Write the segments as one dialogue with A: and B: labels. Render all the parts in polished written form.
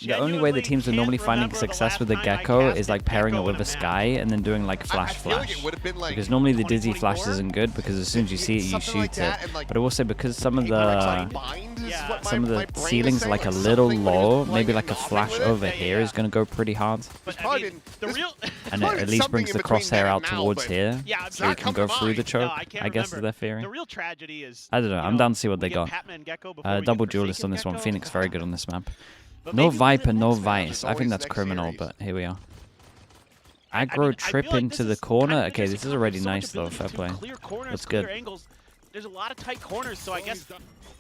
A: The only way the teams are normally finding success with the Gecko is like pairing it with a Sky and then doing like flash. Because normally the Dizzy flash isn't good because as soon as you see it, you shoot it. But I will say because some of the ceilings are like a little low, maybe like a flash over here is going to go pretty hard. And it at least brings the crosshair out towards here, so you can go through the choke, I guess is their theory.
B: The real tragedy is,
A: I don't know, I'm down to see what they got. Double duelist on this one. Phoenix very good on this map. No Viper, no Vice. I think that's criminal, but here we are. Aggro trip into the corner. Okay, this is already nice though. Fair play. That's good.
B: There's a lot of tight corners, so I guess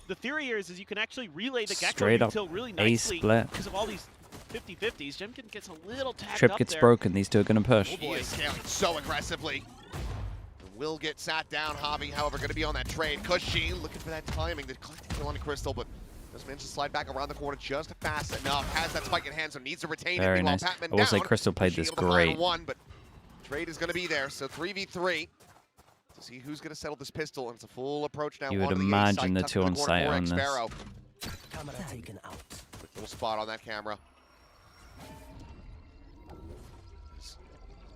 B: the theory here is you can actually relay the Gecko
A: Straight up
B: really nicely
A: A-split.
B: because of all these 50-50s. Jemkin gets a little tagged
A: Trip
B: up
A: gets
B: there.
A: broken. These two are going to push.
C: He is scaling so aggressively. Will get sat down. Javi, however, going to be on that trade. Cushy looking for that timing. The collecting kill on Crystal, but just managed to slide back around the corner just fast enough. Has that spike in hand, so needs to retain
A: Very
C: it.
A: nice. I will say Crystal played this great.
C: But trade is going to be there, so 3v3 to see who's going to settle this pistol. And it's a full approach now.
A: You would imagine the two on site on this.
C: Quick little spot on that camera.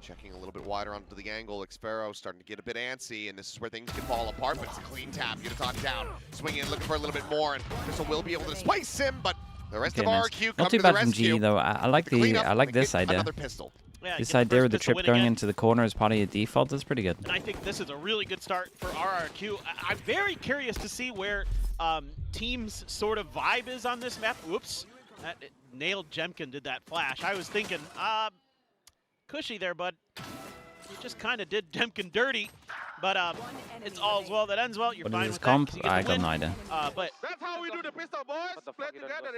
C: Checking a little bit wider onto the angle. Xpero starting to get a bit antsy, and this is where things can fall apart, but it's a clean tap. Unitod down. Swinging, looking for a little bit more, and Crystal will be able to displace him, but the rest of RRQ
A: Not too bad from GE though. I like this idea.
B: Yeah,
A: This idea with the trip going into the corner as part of your default is pretty good.
B: And I think this is a really good start for RRQ. I'm very curious to see where teams' sort of vibe is on this map. Whoops. That nailed Jemkin, did that flash. I was thinking, cushy there, bud. You just kind of did Jemkin dirty. But it's all's well that ends well. You're
A: What
B: fine
A: is
B: with
A: this comp?
B: that 'cause you get
A: I
B: the
A: got
B: win.
A: no idea.
B: But
D: That's how we do the pistol, boys. Play together,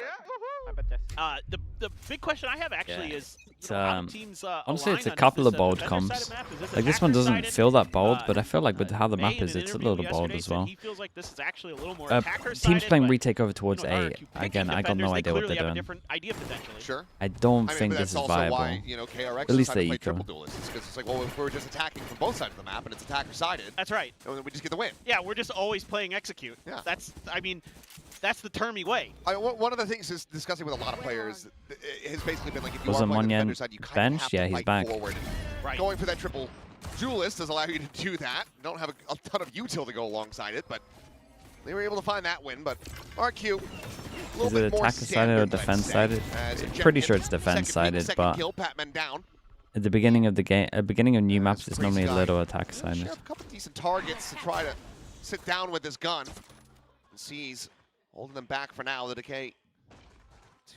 D: yeah.
B: the big question I have actually is,
A: It's,
B: how do teams
A: honestly,
B: align
A: it's a
B: on
A: couple of
B: this
A: bold
B: defender
A: comps.
B: side of map? Is
A: Like this one doesn't
B: attacker-sided?
A: feel that bold, but I feel like with how the
B: May
A: map
B: in
A: is,
B: an
A: it's a
B: interview
A: little bold
B: yesterday
A: as
B: said
A: well.
B: He feels like this is actually a little more attacker-sided,
A: Teams playing
B: but,
A: retake over towards A.
B: RRQ
A: Again,
B: picking
A: I got no
B: defenders,
A: idea what
B: they
A: they're
B: clearly have a
A: doing.
B: different idea potentially.
C: Sure.
A: I don't
C: I mean,
A: think
C: but
A: this
C: that's
A: is
C: also
A: viable.
C: why, you know, KRX
A: At least
C: decided
A: they
C: to play
A: eco.
C: triple duelists. Because it's like, well, if we're just attacking from both sides of the map and it's attacker-sided,
B: That's right.
C: and then we just get the win.
B: Yeah, we're just always playing execute.
C: Yeah.
B: That's, I mean, that's the termy way.
C: One of the things is discussing with a lot of players has basically been like, if you
A: Was
C: are
A: on
C: playing the
A: Monyan
C: defender side, you kind
A: bench?
C: of have
A: Yeah,
C: to
A: he's
C: fight
A: back.
C: forward.
B: Right.
C: Going for that triple duelist does allow you to do that. You don't have a ton of util to go alongside it, but they were able to find that win. But RQ,
A: Is it attacker-sided or defense-sided? Pretty sure it's defense-sided, but at the beginning of the game, beginning of new maps, it's normally a little attacker-sided.
C: A couple decent targets to try to sit down with this gun. And sees holding them back for now. The decay.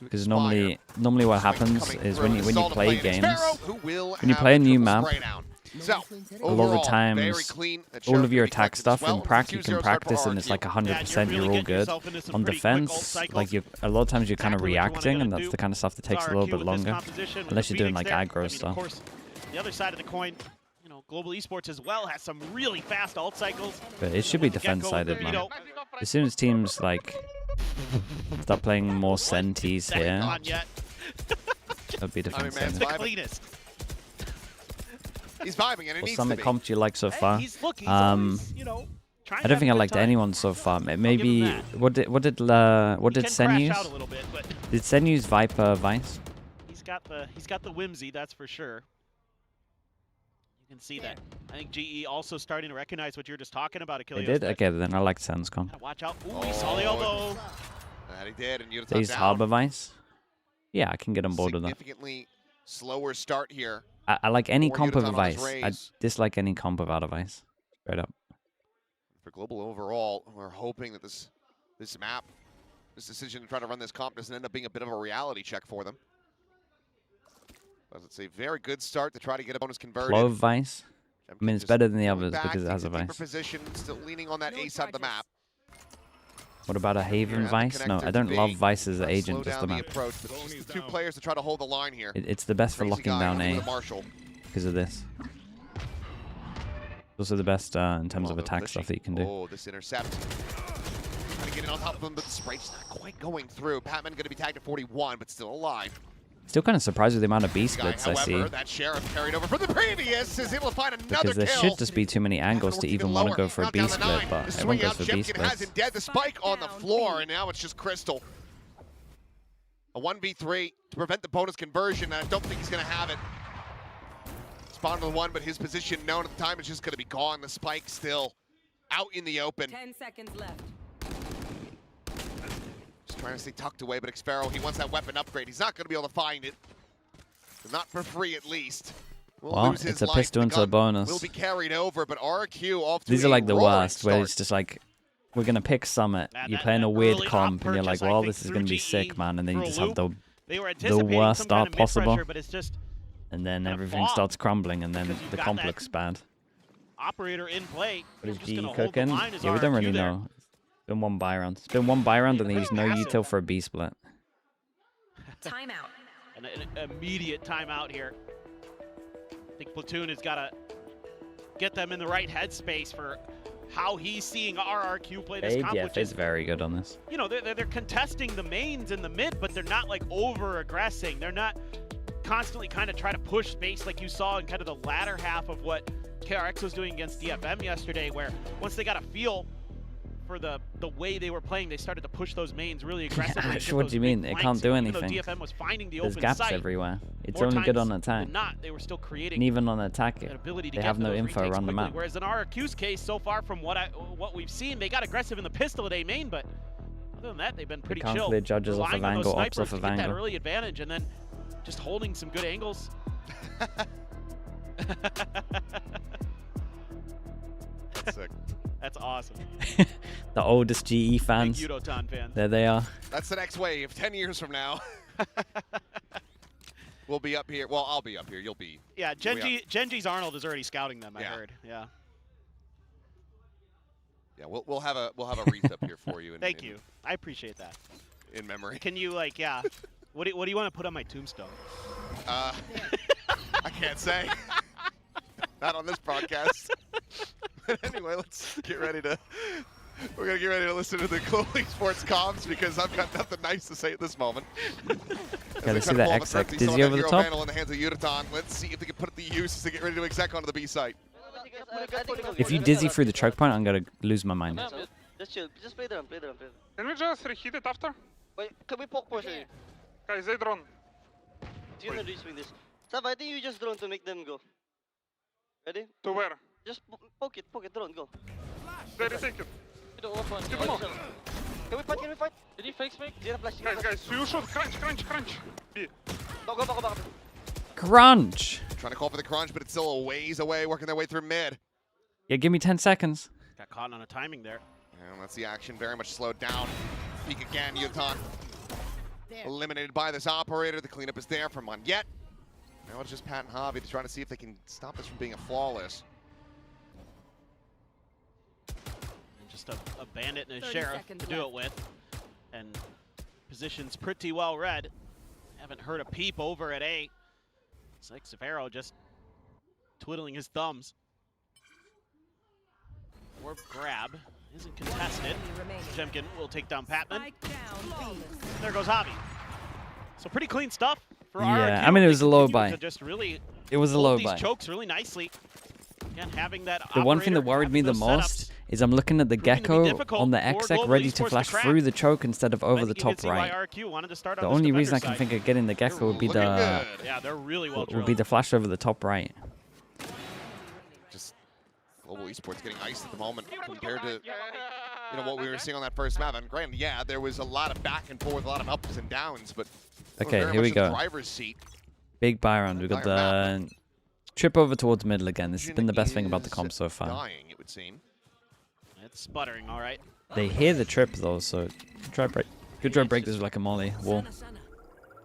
A: Because normally what happens is when you play games, when you play a new map, a lot of the times, all of your attack stuff in prac, you can practice and it's like 100% you're all good. On defense, like a lot of times you're kind of reacting, and that's the kind of stuff that takes a little bit longer, unless you're doing like aggro stuff.
B: The other side of the coin, you know, Global Esports as well has some really fast ult cycles.
A: But it should be defense-sided, man. As soon as teams like start playing more Sentis here, that'd be defense-sided.
B: The cleanest.
C: He's vibing, and it
A: What
C: needs
A: Summit
C: to be.
A: comp do you like so far?
B: He's looking, you know,
A: I don't think I liked anyone so far. Maybe what did Sen use? Did Sen use Viper Vice?
B: He's got the whimsy, that's for sure. You can see that. I think GE also starting to recognize what you're just talking about, Achilles.
A: They did? Okay, then I liked Sen's comp.
B: Watch out. Ooh, he saw the elbow.
C: That he did, and
A: They use Harbor Vice? Yeah, I can get on board with that.
C: Significantly slower start here.
A: I like any
C: More
A: comp of
C: Unitod on
A: Vice.
C: his
A: I
C: raise.
A: dislike any comp without a Vice. Straight up.
C: For Global overall, we're hoping that this map, this decision to try to run this comp doesn't end up being a bit of a reality check for them. But it's a very good start to try to get a bonus converted.
A: Clove Vice? I mean, it's better than the
C: Going
A: others
C: back,
A: because it has a
C: takes deeper
A: Vice.
C: Position, still leaning on that A side of the map.
A: What about a Haven
C: Yeah,
A: Vice? No, I don't love Vice as an agent, just the
C: the
A: map.
C: approach, but just the two players to try to hold the line here.
A: It's the best for
C: Crazy
A: locking
C: guy
A: down
C: over
A: A
C: the Marshall.
A: because of this. It's also the best in terms of attack stuff that you can do.
C: Oh, this intercept. Trying to get in on top of him, but the spray's not quite going through. Patman going to be tagged at 41, but still alive.
A: Still kind of surprised with the amount of B splits I see.
C: However, that Sheriff carried over from the previous is able to find another
A: Because there
C: kill.
A: should just be too many angles to even want to go for a B split, but everyone goes for B
C: Jemkin has
A: splits.
C: him dead. The spike on the floor, and now it's just Crystal. A 1v3 to prevent the bonus conversion, and I don't think he's going to have it. Spawned on one, but his position known at the time is just going to be gone. The spike still out in the open.
E: 10 seconds left.
C: Just trying to stay tucked away, but Xfero, he wants that weapon upgrade. He's not going to be able to find it. Not for free, at least.
A: Well,
C: lose his
A: it's a
C: life.
A: pistol
C: The
A: into a
C: gun
A: bonus.
C: will be carried over, but RRQ off to
A: These
C: a
A: are like the
C: roaring
A: worst, where
C: start.
A: it's just like, we're going to pick Summit.
B: Man,
A: You're
B: that-
A: playing a
B: that
A: weird
B: early
A: comp, and you're like,
B: off purchase, I
A: well,
B: think,
A: this is
B: through
A: going to be
B: GE
A: sick, man. And then
B: for
A: you
B: a
A: just have
B: loop. They were
A: the
B: anticipating
A: worst
B: some kind
A: start
B: of
A: possible.
B: mid-pressure, but it's just
A: and then
B: Gonna
A: everything
B: fall.
A: starts crumbling, and then
B: Because you've
A: the
B: got
A: comp
B: that-
A: looks bad.
B: operator in play.
A: What is
B: Just
A: GE
B: gonna hold the
A: cooking?
B: line as
A: Yeah, we don't
B: RRQ
A: really
B: there.
A: know. It's been one buy round. It's been one buy round, and they use no
B: Massive.
A: util for a B split.
E: Timeout.
B: An immediate timeout here. I think Platoon has got to get them in the right headspace for how he's seeing RRQ play this comp,
A: ADF
B: which
A: is
B: is,
A: very good on this.
B: you know, they're contesting the mains in the mid, but they're not like over-aggressing. They're not constantly kind of try to push space like you saw in kind of the latter half of what KRX was doing against DFM yesterday, where once they got a feel for the way they were playing, they started to push those mains really aggressively.
A: Ash, what do you mean? It can't do anything.
B: DFM was finding the
A: There's
B: open
A: gaps
B: site,
A: everywhere. It's
B: more
A: only good
B: times
A: on attack.
B: than not, they were still creating
A: And even on attack,
B: an ability to
A: they
B: get
A: have
B: to
A: no
B: those
A: info
B: retakes
A: around the
B: quickly.
A: map.
B: Whereas in RRQ's case, so far from what we've seen, they got aggressive in the pistol at A main, but other than that, they've been pretty
A: can't
B: chill.
A: clear judges off
B: relying
A: of
B: on those
A: angle, ops
B: snipers
A: off of
B: to get that
A: angle.
B: early advantage, and then just holding some good angles.
C: That's sick.
B: That's awesome.
A: The oldest GE
B: Big
A: fans.
B: Yudotan fan.
A: There they are.
C: That's the next wave. 10 years from now. We'll be up here. Well, I'll be up here. You'll be.
B: Yeah, Genji's Arnold is already scouting them. I
C: Yeah.
B: heard. Yeah.
C: Yeah, we'll have a wreath up here for you.
B: Thank you. I appreciate that.
C: In memory.
B: Can you like, yeah? What do you want to put on my tombstone?
C: I can't say. Not on this broadcast. Anyway, let's get ready to. We're gonna get ready to listen to the Clothing Sports comms because I've got nothing nice to say at this moment.
A: Gotta see that exec. Dizzy over the top.
C: In the hands of Yudotan. Let's see if they can put it to use to get ready to exec onto the B site.
A: If you dizzy through the choke point, I'm gonna lose my mind.
F: Just chill. Just play the run. Play the run. Play the run.
D: Can we just reheat it after?
F: Wait, can we poke push it?
D: Guys, they drone.
F: You're gonna reswing this. Sav, I think you just drone to make them go. Ready?
D: To where?
F: Just poke it, drone, go.
D: They retake it.
F: Keep them off. Can we fight? Did he fake spike? Zero flash.
D: Guys, you shoot. Crunch. B.
F: Go back.
A: Crunch!
C: Trying to call for the crunch, but it's still a ways away, working their way through mid.
A: Yeah, give me 10 seconds.
B: Got caught on a timing there.
C: And that's the action very much slowed down. Peek again, Yudotan. Eliminated by this operator. The cleanup is there from Monyet. Now it's just Pat and Javi to try to see if they can stop this from being a flawless.
B: And just a bandit and a
E: 30
B: sheriff
E: seconds
B: to do
E: left.
B: it with. And position's pretty well read. Haven't heard a peep over at A. It's like Xfero just twiddling his thumbs. Orb grab isn't contested. Jemkin will take down Patman.
E: Spike down. B.
B: There goes Javi. So pretty clean stuff for
A: Yeah,
B: RRQ.
A: I mean, it was
B: They
A: a low
B: continue
A: buy.
B: to just really
A: It was a
B: hold
A: low
B: these
A: buy.
B: chokes really nicely. Again, having that
A: The one thing that
B: operator,
A: worried me
B: having
A: the
B: those
A: most
B: setups.
A: is I'm looking at the
B: Proving to be
A: Gecko
B: difficult
A: on the
B: for
A: exec
B: Global
A: ready to
B: Esports to
A: flash
B: crack.
A: through the choke instead of
B: I
A: over
B: think
A: the
B: you can
A: top
B: see why
A: right.
B: RRQ wanted to start
A: The
B: on this
A: only reason I
B: defender
A: can
B: side.
A: think of getting the Gecko would be
C: Looking
A: the
C: good.
B: Yeah, they're really well
A: would
B: drilled.
A: be the flash over the top right.
C: Just Global Esports getting iced at the moment compared to what we were seeing on that first map. And granted, yeah, there was a lot of back and forth, a lot of ups and downs, but
A: Okay,
C: very
A: here we
C: much in the
A: go.
C: driver's seat.
A: Big buy round. We got the trip over towards middle again. This has been the best thing about the comp so far.
C: Dying, it would seem.
B: It's sputtering, all right.
A: They hear the trip though, so try break. Could try break this with like a molly wall.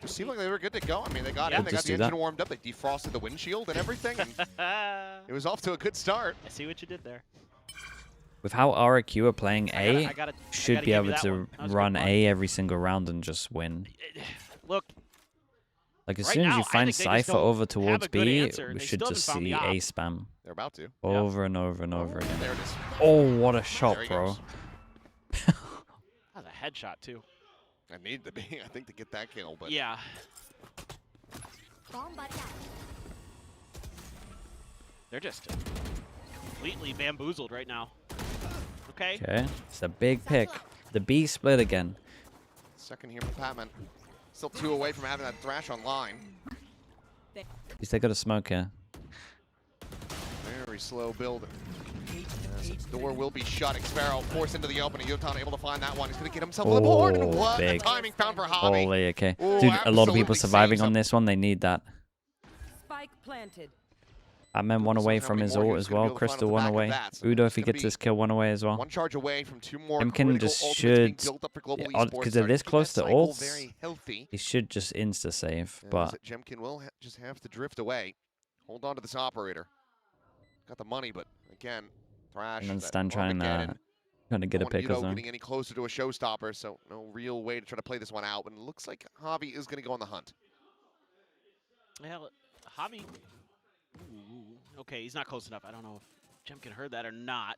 C: It seemed like they were good to go. I mean, they got
B: Yeah.
C: in, they got
A: Just
C: the
A: do
C: engine
A: that.
C: warmed up, they defrosted the windshield and everything, and
B: I
C: it was off to a good start.
B: see what you did there.
A: With how RRQ are playing A,
B: I gotta
A: should
B: give
A: be
B: you
A: able
B: that
A: to
B: one. That was a
A: run
B: good one.
A: A every single round and just win.
B: Look,
A: Like as
B: Right
A: soon as
B: now,
A: you
B: I
A: find
B: think they just
A: Cypher
B: don't
A: over
B: have
A: towards
B: a good
A: B,
B: answer, and
A: we
B: they
A: should
B: still
A: just
B: haven't found
A: see
B: the
A: A spam
C: They're about to.
A: over and over and over again.
C: There it is.
A: Oh, what a shot,
C: There he
A: bro.
C: goes.
B: that was a headshot too.
C: I need to be, I think, to get that kill, but
B: Yeah. They're just completely bamboozled right now. Okay.
A: Okay, it's a big pick. The B split again.
C: second here for Patman. Still 2 away from having that Thrash online.
A: At least they got a smoke here.
C: Very slow build. Yes, the door will be shut. Xparrow forced into the opening. Yotan able to find that one. He's going to get himself on the board. And what a timing found for Javi.
A: Holy, okay.
C: Ooh,
A: Dude, a lot of people
C: absolutely
A: surviving
C: saves
A: on
C: him.
A: this one. They need that.
E: Spike planted.
A: Batman one away from his ult as well. Crystal one away. Udo, if he gets this kill, one away as well.
C: One charge away from 2 more
A: Jemkin just should, because they're this close to ults, he should just insta save. But
C: Jemkin will just have to drift away. Hold on to this operator. Got the money, but again, Thrash.
A: and then Stan trying to get a pick or something.
C: Getting any closer to a showstopper, so no real way to try to play this one out. And it looks like Javi is going to go on the hunt.
B: Well, Javi. Ooh, okay, he's not close enough. I don't know if Jemkin heard that or not.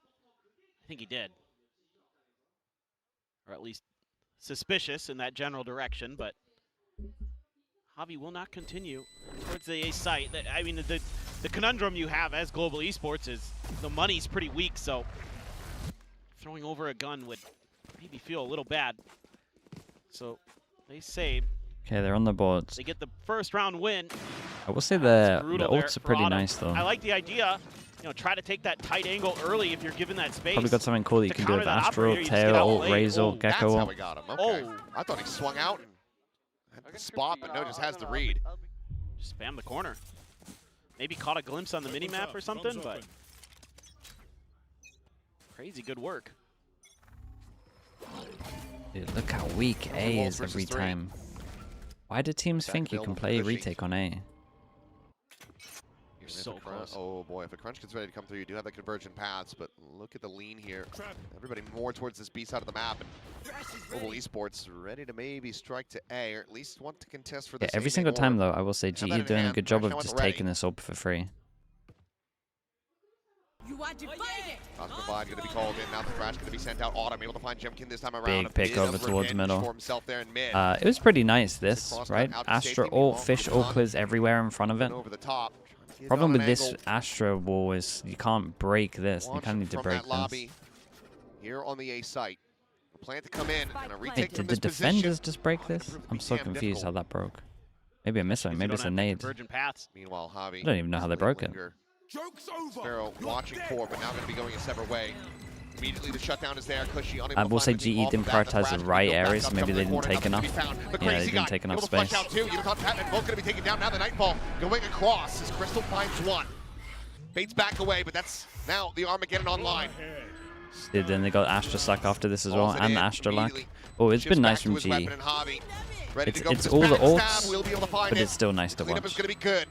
B: I think he did. Or at least suspicious in that general direction, but Javi will not continue towards the A site. I mean, the conundrum you have as Global Esports is the money's pretty weak, so throwing over a gun would maybe feel a little bad. So they save.
A: Okay, they're on the boards.
B: They get the first round win.
A: I will say the ults are pretty nice though.
B: I like the idea. You know, try to take that tight angle early if you're given that space.
A: Probably got something cool that you can do with Astro, Tail, ult, Razor,
C: That's
A: Gecko
C: how
A: ult.
C: we got him. Okay. I thought he swung out and had the spot, but no, just has the read.
B: Just spam the corner. Maybe caught a glimpse on the mini-map or something, but crazy good work.
A: Dude, look how weak A is every time. Why do teams think you can play retake on A?
B: You're so close.
C: Oh boy, if a crunch gets ready to come through, you do have the convergent paths, but look at the lean here. Everybody more towards this B side of the map, and Global Esports ready to maybe strike to A, or at least want to contest for the
A: Every single time though, I will say GE doing a good job of just taking this up for free.
E: You are divided.
C: Cosmified going to be called in. Now the Thrash going to be sent out. Autumn able to find Jemkin this time around.
A: Big pick over towards middle.
C: For himself there in mid.
A: It was pretty nice this, right? Astra ult, Fish ult clears everywhere in front of it.
C: Over the top.
A: Problem with this Astra wall is you can't break this. You kind of need to break this.
C: Here on the A site. A plan to come in and a retake
A: Wait,
C: from
A: did the
C: this position.
A: defenders just break this? I'm so confused how that broke. Maybe I missed it. Maybe it's a nade.
C: Meanwhile, Javi.
A: I don't even know how they broke it.
C: Sparrow watching for, but now going to be going a separate way. Immediately the shutdown is there. Cushy
A: I will say GE didn't prioritize the right areas. Maybe they didn't take enough. Yeah, they didn't take enough space.
C: Both going to be taken down. Now the Nightfall going across as Crystal finds one. Baits back away, but that's now the Armageddon online.
A: Dude, then they got Astra Slack after this as well, and Astra Lack. Oh, it's been nice from GE. It's all the ults, but it's still nice to watch.
C: Cleanup is going to be good.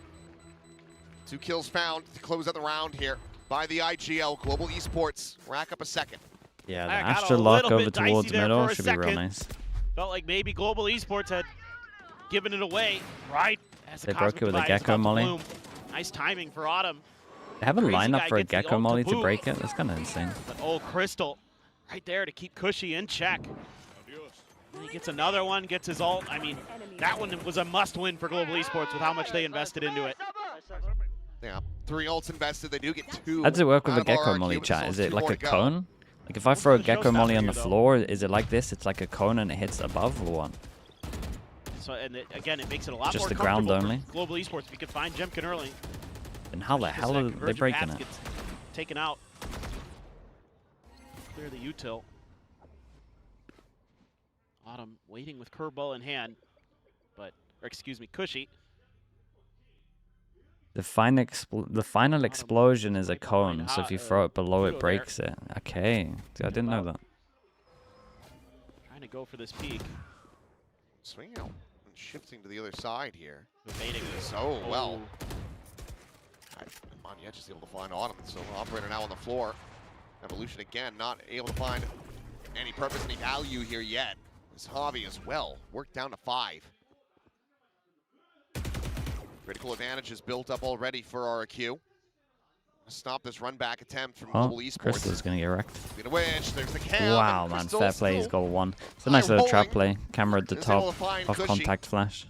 C: 2 kills found to close out the round here by the IGL. Global Esports rack up a second.
A: Yeah, the Astra Lock over towards middle should be real nice.
B: Felt like maybe Global Esports had given it away, right? As
A: They broke it with a Gecko Molly.
B: Nice timing for Autumn.
A: They have a lineup for a Gecko Molly to break it. That's kind of insane.
B: But old Crystal right there to keep Cushy in check. And he gets another one, gets his ult. I mean, that one was a must-win for Global Esports with how much they invested into it.
C: Yeah, 3 ults invested. They do get 2.
A: How does it work with a Gecko Molly, chat? Is it like a cone? Like if I throw a Gecko Molly on the floor, is it like this? It's like a cone and it hits above or what?
B: So, and again, it makes it a lot
A: Just
B: more
A: the ground
B: comfortable
A: only?
B: for Global Esports. If you can find Jemkin early.
A: And how the hell are they breaking it?
B: Gets taken out. Clear the util. Autumn waiting with curveball in hand, but, or excuse me, Cushy.
A: The final explosion is a cone, so if you throw it below, it breaks it. Okay, I didn't know that.
B: Trying to go for this peak.
C: Swing out and shifting to the other side here.
B: Evading this.
C: So well. Manya just able to find Autumn. So operator now on the floor. Evolution again, not able to find any purpose, any value here yet. This Javi as well. Worked down to 5. Critical advantage is built up already for RRQ. Stop this run back attempt from Global Esports.
A: Crystal's gonna get wrecked.
C: There's the cam.
A: Wow, man, fair play. He's got 1. It's a nice little trap play. Camera at the top, off contact flash.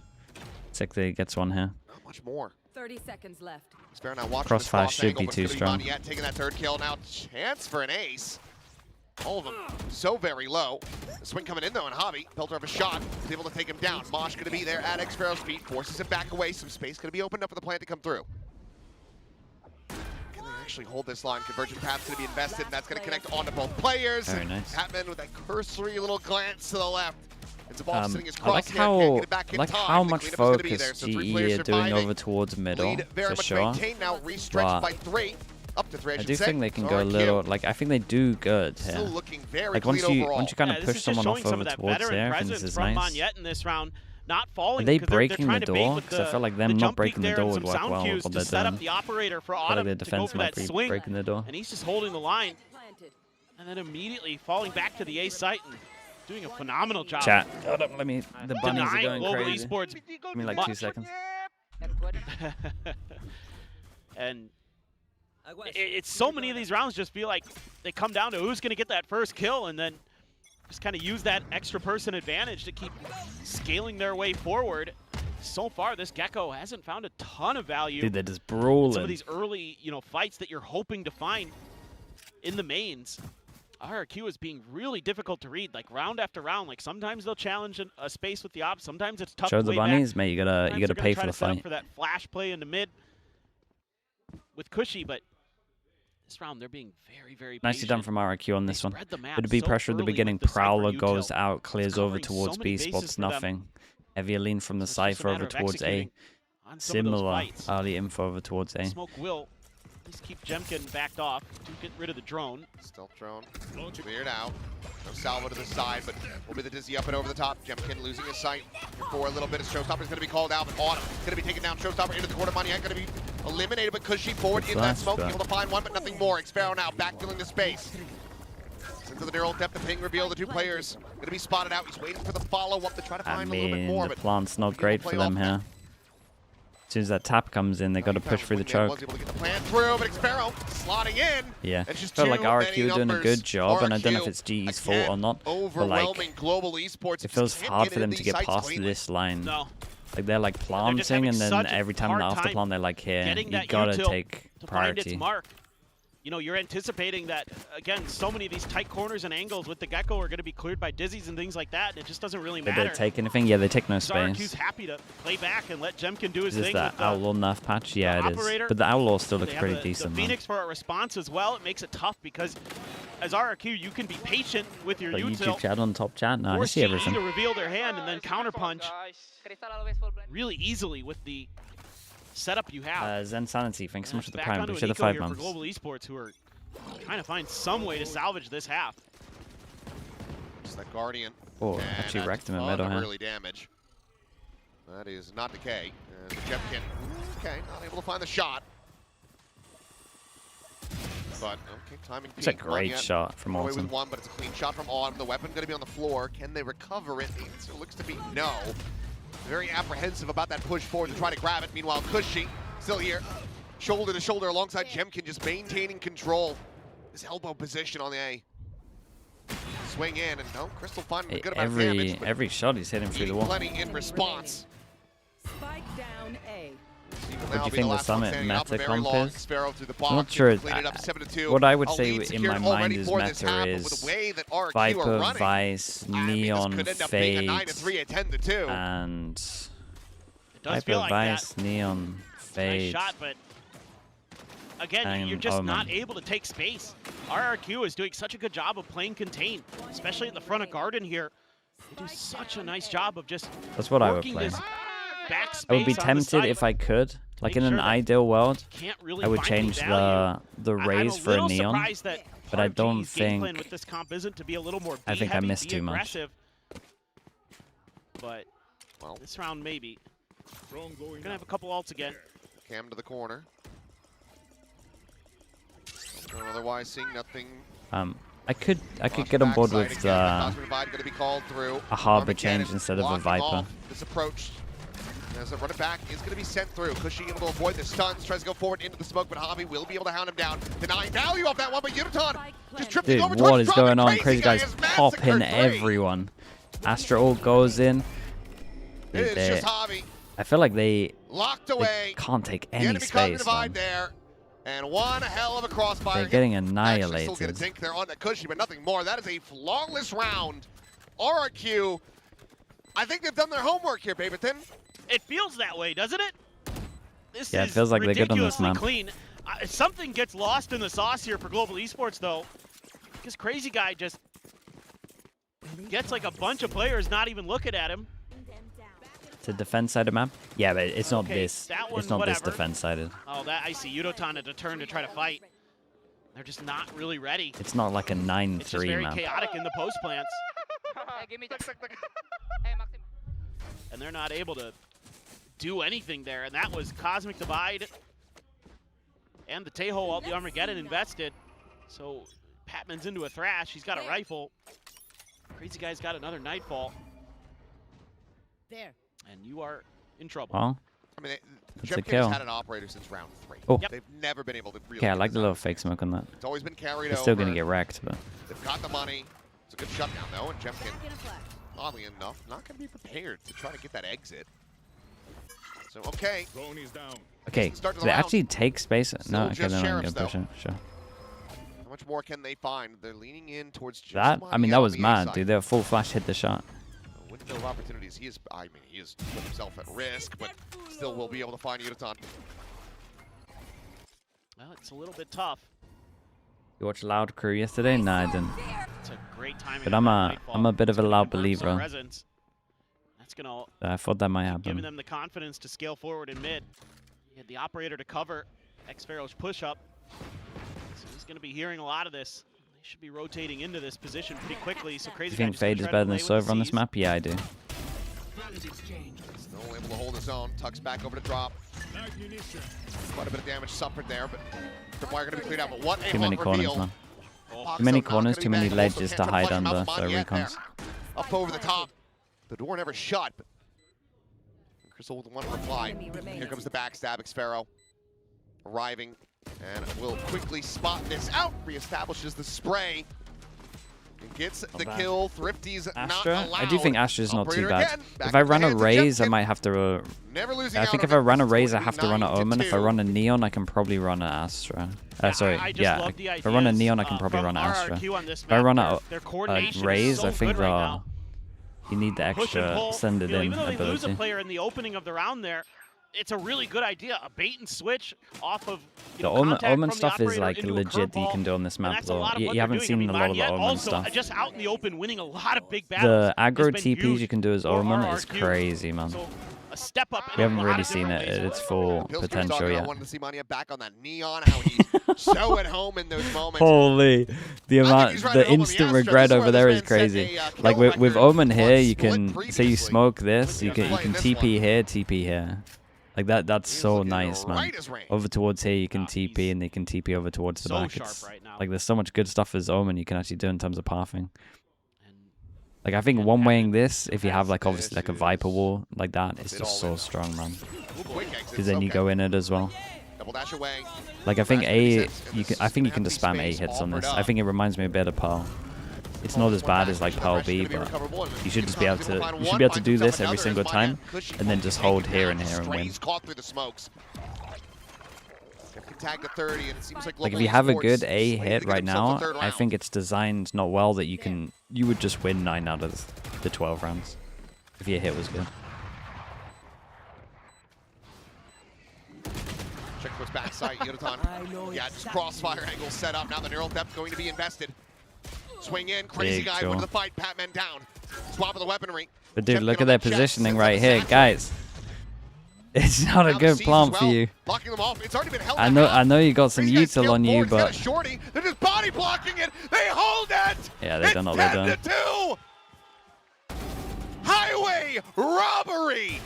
A: Sick that he gets 1 here.
C: Not much more.
E: 30 seconds left.
C: Now
A: Crossfire should be too strong.
C: Taking that 3rd kill now. Chance for an ace. All of them so very low. The swing coming in though, and Javi, Pelter of a shot, is able to take him down. Mosh gonna be there at Xfero's feet, forces him back away. Some space gonna be opened up for the plant to come through. Can they actually hold this line? Convergent path's gonna be invested, and that's gonna connect onto both players.
A: Very nice.
C: Hatman with that cursory little glance to the left. It's a ball sitting his
A: I like
C: crosshair, can't get it
A: how
C: back in
A: like
C: time.
A: how
C: The
A: much
C: cleanup is gonna be
A: focus
C: there, so 3
A: GE
C: players
A: are doing
C: surviving.
A: over towards middle
C: Lead very
A: for
C: much
A: sure.
C: maintained now, restretched
A: But
C: by 3. Up to 3, I
A: I
C: should
A: do
C: say.
A: think they can
C: So
A: go a
C: RRQ
A: little. Like I think they do good
C: still
A: here.
C: looking very
A: Like
C: clean overall.
A: once you kind of
B: this
A: push
B: is just
A: someone
B: showing
A: off
B: some
A: over
B: of that
A: towards
B: veteran
A: there, I think
B: presence
A: this is
B: from
A: nice.
B: Monyet in this round, not falling.
A: Are they
B: because they're
A: breaking
B: trying
A: the
B: to bait
A: door?
B: with
A: Because I feel like them
B: the
A: not
B: jump
A: breaking
B: peek
A: the
B: there
A: door
B: and
A: would
B: some
A: work
B: sound
A: well
B: cues
A: with what
B: to
A: they're
B: set up
A: doing.
B: the operator for
A: I feel like
B: Autumn
A: their
B: to go
A: defense
B: for
A: might
B: that
A: be
B: swing,
A: breaking the door.
B: and he's just holding the line,
E: Planted.
B: and then immediately falling back to the A site and doing a phenomenal job.
A: Chat. Hold up, let me. The bunnies are
B: Denying
A: going
B: Global
A: crazy.
B: Esports.
A: Give me like 2 seconds.
B: And it's so many of these rounds just feel like they come down to who's going to get that first kill, and then just kind of use that extra person advantage to keep scaling their way forward. So far, this Gecko hasn't found a ton of value.
A: Dude, they're just
B: in some of
A: brawling.
B: these early, fights that you're hoping to find in the mains. RRQ is being really difficult to read, like round after round. Like sometimes they'll challenge a space with the ops. Sometimes it's tough.
A: Show
B: to
A: the
B: way back.
A: bunnies, mate. You gotta
B: Sometimes they're
A: pay
B: gonna try
A: for the
B: to set up
A: fight.
B: for that flash play into mid with Cushy, but this round they're being very, very
A: Nicely
B: patient.
A: done from RRQ on
B: They
A: this one.
B: spread the map
A: Bit of B
B: so
A: pressure at the
B: early
A: beginning.
B: with the Cypher
A: Prowler
B: util.
A: goes out, clears over
B: covering
A: towards
B: so many
A: B,
B: bases
A: spots
B: for them.
A: nothing. Heavier lean from the
B: So it's just a
A: Cypher
B: matter
A: over
B: of
A: towards A.
B: executing on some of those
A: Similar
B: fights.
A: early info over towards A.
B: Smoke will at least keep Jemkin backed off to get rid of the drone.
C: Stealth drone cleared out. No salvo to the side, but will be the dizzy up and over the top. Jemkin losing his sight for a little bit. Showstopper's going to be called out, but Autumn going to be taken down. Showstopper into the corner. Monyet going to be eliminated, but Cushy forward in that smoke, able to find one, but nothing more. Xfero now backfilling the space. Into the near old depth of ping reveal. The 2 players going to be spotted out. He's waiting for the follow-up to try to
A: I
C: find a little bit
A: mean,
C: more.
A: the
C: But
A: plant's not great for them here. As soon as that tap comes in, they got to push through the choke.
C: Was able to get the plan through, but Xfero slotting in.
A: Yeah,
C: It's just
A: felt like
C: too
A: RRQ
C: many
A: doing a
C: numbers.
A: good job, and I don't know if
C: RRQ,
A: it's GE's fault
C: again,
A: or not, but
C: overwhelming
A: like,
C: global esports.
A: it feels
C: Can't
A: hard
C: get
A: for them
C: into
A: to
C: these
A: get
C: sites
A: past
C: cleanly.
A: this line.
B: No.
A: Like they're like planting, and then
B: such a
A: every time
B: hard
A: they're off the
B: time
A: plant, they're like, here,
B: getting
A: you
B: that
A: gotta
B: util
A: take
B: to find its
A: priority.
B: mark. You're anticipating that, again, so many of these tight corners and angles with the Gecko are going to be cleared by dizzies and things like that, and it just doesn't really
A: Did
B: matter.
A: they take anything? Yeah, they take no
B: RRQ's
A: space.
B: happy to play back and let Jemkin do his
A: Is this
B: thing.
A: that
B: with the,
A: Outlaw nerf patch? Yeah, it
B: operator.
A: is. But the Outlaw still
B: they
A: looks
B: have
A: pretty
B: the
A: decent, man.
B: Phoenix for a response as well. It makes it tough because as RRQ, you can be patient with your
A: But
B: util.
A: YouTube chat on top chat? No, I
B: Force
A: see
B: GE
A: everything.
B: to reveal their hand and then counterpunch really easily with the setup you have.
A: Zen Sanity, thanks so much for the
B: Back
A: prime.
B: onto
A: Appreciate the
B: Nico
A: 5
B: here for
A: months.
B: Global Esports, who are trying to find some way to salvage this half.
C: Just that Guardian.
A: Oh,
C: And
A: actually
C: a
A: wrecked him in
C: ton
A: middle
C: of
A: here.
C: early damage. That is not decay. And Jemkin, okay, not able to find the shot. But okay, timing.
A: It's a
C: peak.
A: great
C: Monyet
A: shot from
C: away
A: Autumn.
C: with one, but it's a clean shot from Autumn. The weapon going to be on the floor. Can they recover it? The answer looks to be no. Very apprehensive about that push forward to try to grab it. Meanwhile, Cushy still here, shoulder to shoulder alongside Jemkin, just maintaining control. His elbow position on the A. Swing in, and no, Crystal finding a good amount of damage. but
A: Every shot he's hitting through the
C: eating
A: wall.
C: plenty in response.
E: Spike down A.
A: What do you think the Summit meta comp is? I'm not sure. What I would say in my mind is meta is Viper, Vice, Neon, Fade, and
B: It does feel
A: Viper,
B: like
A: Vice,
B: that.
A: Neon,
B: Nice
A: Fade.
B: shot, but again,
A: and
B: you're just
A: Omen.
B: not able to take space. RRQ is doing such a good job of playing contain, especially in the front of Garden here. They do such a nice job of just
A: That's what I would
B: working
A: play.
B: this back space
A: I would be
B: on the
A: tempted
B: side,
A: if
B: but
A: I could. Like
B: make
A: in an
B: sure that
A: ideal world,
B: can't really
A: I would
B: find any
A: change
B: value.
A: the raise for a
B: I'm a little
A: Neon.
B: surprised that
A: but
B: part
A: I
B: of
A: don't
B: GE's game plan
A: think-
B: with this comp isn't to be a little more
A: I think I
B: B-heavy,
A: missed
B: be
A: too much.
B: aggressive. But
C: Well,
B: this round maybe. We're gonna have a couple ults again.
C: Cam to the corner. Otherwise, seeing nothing.
A: I could get on board with
C: gonna be called through.
A: a harbor
C: Armageddon
A: change instead of a
C: blocking
A: Viper.
C: off this approach. As a running back is going to be sent through. Cushy able to avoid the stuns, tries to go forward into the smoke, but Javi will be able to hound him down. Denying value off that one, but Uniton just drifting
A: Dude,
C: over
A: what
C: towards
A: is
C: Drop,
A: going on?
C: and
A: Crazy
C: Guy
A: guys
C: has
A: popping
C: massacred 3.
A: everyone. Astra ult goes in.
C: It
A: Dude,
C: is
A: they-
C: just Javi
A: I feel like they
C: locked away.
A: can't take
C: The
A: any
C: enemy cognitive
A: space,
C: divide
A: man.
C: there. And one hell of a crossfire.
A: They're getting
C: Actually
A: annihilated.
C: still get a dink there on the cushion, but nothing more. That is a flawless round. RRQ, I think they've done their homework here, Babyton.
B: It feels that way, doesn't it? This
A: Yeah, it
B: is
A: feels like they're good on this
B: ridiculously
A: map.
B: clean. Something gets lost in the sauce here for Global Esports, though. Because Crazy Guy just gets like a bunch of players not even looking at him.
A: It's a defense sided map? Yeah, but it's not
B: Okay,
A: this.
B: that one,
A: It's not this
B: whatever.
A: defense sided.
B: Oh, that I see. Udotan had to turn to try to fight. They're just not really ready.
A: It's not like a
B: It's just
A: 9-3
B: very
A: map.
B: chaotic in the post plants.
D: Hey, give me that. Hey, Maxim.
B: And they're not able to do anything there. And that was Cosmic Divide and the Tejo out the Armageddon invested. So Patman's into a Thrash. He's got a rifle. Crazy Guy's got another Nightfall.
E: There.
B: And you are in trouble.
A: Well,
C: I mean,
A: It's a
C: Jemkin
A: kill.
C: has had an operator since round 3.
A: Oh.
B: Yep.
C: They've never been able to really
A: okay, I
C: get
A: like
C: this
A: the
C: out.
A: little fake smoke on that.
C: It's always been carried
A: They're
C: over.
A: still going to get wrecked, but
C: They've got the money. It's a good shutdown, though, and Jemkin,
E: Back in a flash.
C: oddly enough, not going to be prepared to try to get that exit. So, okay.
A: okay,
C: Start to the
A: they
C: round.
A: actually take space.
C: Still
A: No, okay,
C: just
A: then I'm
C: sheriffs,
A: going to push
C: though.
A: it. Sure.
C: How much more can they find? They're leaning in towards just
A: That, I mean,
C: Mania
A: that
C: on
A: was
C: the A
A: mad,
C: side.
A: dude. Their full flash hit the shot.
C: A window of opportunities. He is put himself at risk, but still will be able to find Udotan.
B: Well, it's a little bit tough.
A: You watched Loud Crew yesterday? No, I didn't.
B: It's a great timing.
A: But
B: of
A: I'm
B: that
A: a-
B: Nightfall.
A: I'm a bit of a
B: It's gonna
A: loud
B: convert some
A: believer.
B: presence. That's going to
A: I thought that might
B: giving
A: happen.
B: them the confidence to scale forward in mid. He had the operator to cover X-Pharaoh's push-up. So he's going to be hearing a lot of this. They should be rotating into this position pretty quickly. So
A: Do
B: Crazy
A: you
B: Guy
A: think
B: just gonna
A: Fade is
B: try to
A: better than
B: play with the
A: Silver on this
B: Cs.
A: map? Yeah, I do.
C: Still able to hold his own. Tucks back over to drop. Quite a bit of damage suffered there, but Tripwire going to be cleared out. But what a
A: Too many
C: hot
A: corners,
C: reveal.
A: man.
B: Oh,
A: Too many
C: Foxo not
A: corners,
C: gonna
A: too
C: be
A: many
C: back.
A: ledges
C: Also
A: to
C: can't
A: hide
C: flush him out
A: under,
C: of
A: so
C: Mania there.
A: recons.
C: Up over the top. The door never shut, but Crystal with one reply.
E: Enemy remaining.
C: Here comes the backstab. X-Pharaoh arriving and will quickly spot this out. Reestablishes the spray. And gets the
A: bad.
C: kill. Thrifty's not
A: Astra?
C: allowed.
A: I do think Astra's not too
C: Operator
A: bad.
C: again. Back
A: If I
C: into the
A: run a
C: hands of
A: Raze, I
C: Jemkin.
A: might have to...
C: Never losing
A: I
C: out
A: think
C: on
A: if I
C: it.
A: run a
C: It's
A: Raze, I
C: going
A: have
C: be
A: to run an
C: 9 to
A: Omen. If I
C: 2.
A: run a Neon, I can probably run an Astra.
B: I just
A: Yeah,
B: love the
A: if I run a
B: ideas,
A: Neon, I can probably
B: from
A: run an Astra.
B: RRQ on this
A: If I
B: map.
A: run
B: Their
A: a
B: coordination
A: Raze,
B: is so
A: I think
B: good right now.
A: you need the
B: Push and
A: extra
B: pull.
A: send it
B: You know,
A: in
B: even though they lose a
A: ability.
B: player in the opening of the round there, it's a really good idea. A bait and switch off of
A: The
B: know,
A: Omen
B: contact from the
A: stuff is
B: operator
A: like
B: into a
A: legit that you
B: curveball,
A: can do on this
B: and
A: map
B: that's
A: as
B: a
A: well.
B: lot of
A: You
B: what
A: haven't
B: they're
A: seen
B: doing.
A: a lot of the
B: Mariette
A: Omen
B: also,
A: stuff.
B: just out in the open, winning a lot of big battles.
A: The aggro
B: has been
A: TPs
B: huge
A: you can do as
B: for
A: Omen is
B: RRQ.
A: crazy, man.
B: So a step up. in
A: We
B: a
A: haven't
B: lot
A: really
B: of
A: seen
B: different
A: it at
B: ways.
A: its full
C: Pillsbury's
A: potential
C: talking, I
A: yet.
C: wanted to see Mania back on that Neon, how he's so at home in those moments.
A: Holy, the
C: I think he's right at
A: the
C: home on the
A: instant
C: Astra.
A: regret
C: This is
A: over
C: where
A: there
C: this
A: is
C: man set
A: crazy.
C: a, kill
A: Like with
C: record
A: Omen here,
C: on
A: you
C: Split
A: can say you
C: previously.
A: smoke this, you
C: Looking
A: can
C: at playing
A: TP
C: this
A: here, TP here. Like that's
C: He's
A: so
C: looking
A: nice, man.
C: right as rain.
A: Over towards here, you can
B: Ah,
A: TP,
B: he's
A: and they can TP over towards the
B: so
A: back.
B: sharp
A: It's
B: right now.
A: like there's so much good stuff as Omen you can actually do in terms of pathing.
B: And
A: Like I think
B: Yeah,
A: one waying
B: Patman
A: this, if you have like
C: has
A: obviously like a
C: this
A: Viper
C: is
A: wall like that, it's
C: it
A: just
C: all
A: so
C: in.
A: strong, man.
C: Quick exits,
A: Because then you
C: okay.
A: go in it as well.
C: Double dash away.
A: Like I think
C: That's what he
A: A,
C: says, and
A: you
C: this
A: can, I think you can
C: empty
A: just spam A
C: space
A: hits on
C: offered
A: this.
C: up.
A: I think it reminds me a bit of Pearl. It's not as bad as like Pearl B, but you should just be able to you should be able to do this every single time, and then just hold here and here and win.
C: Strays caught through the smokes. Tag to 30, and it seems like
A: Like if
C: Global
A: you have a
C: Esports
A: good A
C: slated to
A: hit
C: get
A: right
C: themselves a
A: now,
C: third
A: I
C: round.
A: think it's designed not well that you would just win 9 out of the 12 rounds if your hit was good.
C: Check what's backside, Udotan. Yeah, just crossfire angle set up. Now the neural depth going to be invested. Swing in, crazy
A: Big
C: guy
A: kill.
C: wins the fight. Patman down. Swap of the weaponry.
A: But dude,
C: Jemkin
A: look
C: on
A: at their
C: the chest,
A: positioning
C: sends
A: right
C: up
A: here,
C: Satchel.
A: guys. It's not a
C: Now the
A: good
C: C's
A: plan
C: as
A: for
C: well,
A: you.
C: Locking them off. It's already been held
A: I
C: back
A: know
C: out.
A: you got some
C: Crazy guy's
A: util
C: killed
A: on you,
C: forward. He's got a
A: but
C: shorty. They're just body blocking it. They hold it.
A: yeah, they done what they done.
C: It's 10-2. Highway robbery.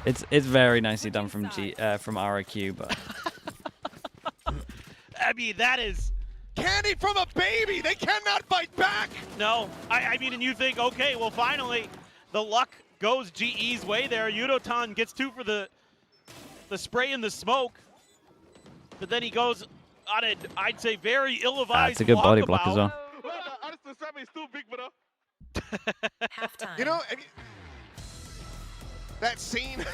A: It's very nicely done from RRQ, but
B: I mean, that is
C: Candy from a baby. They cannot fight back.
B: no. I mean, and you think, okay, well, finally, the luck goes GE's way there. Udotan gets 2 for the spray and the smoke, but then he goes on a, I'd say, very ill-advised
A: it's a good body block as
B: walkabout.
A: well.
D: is too big, bro.
E: Halftime.
C: You know, I mean, that scene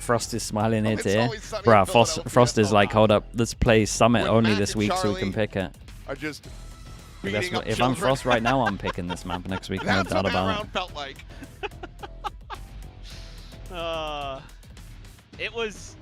A: Frost is smiling ear
C: It's
A: to ear.
C: always sunny in
A: Bruh,
C: Philadelphia.
A: Frost is like, hold up, let's play Summit
C: When
A: only
C: Matt
A: this
C: and
A: week so we
C: Charlie
A: can pick it.
C: Are just
A: That's
C: beating
A: what,
C: up
A: if I'm
C: children.
A: Frost right now, I'm picking this map next week. No
C: That's what
A: doubt
C: that
A: about
C: round
A: it.
C: felt like.
B: It was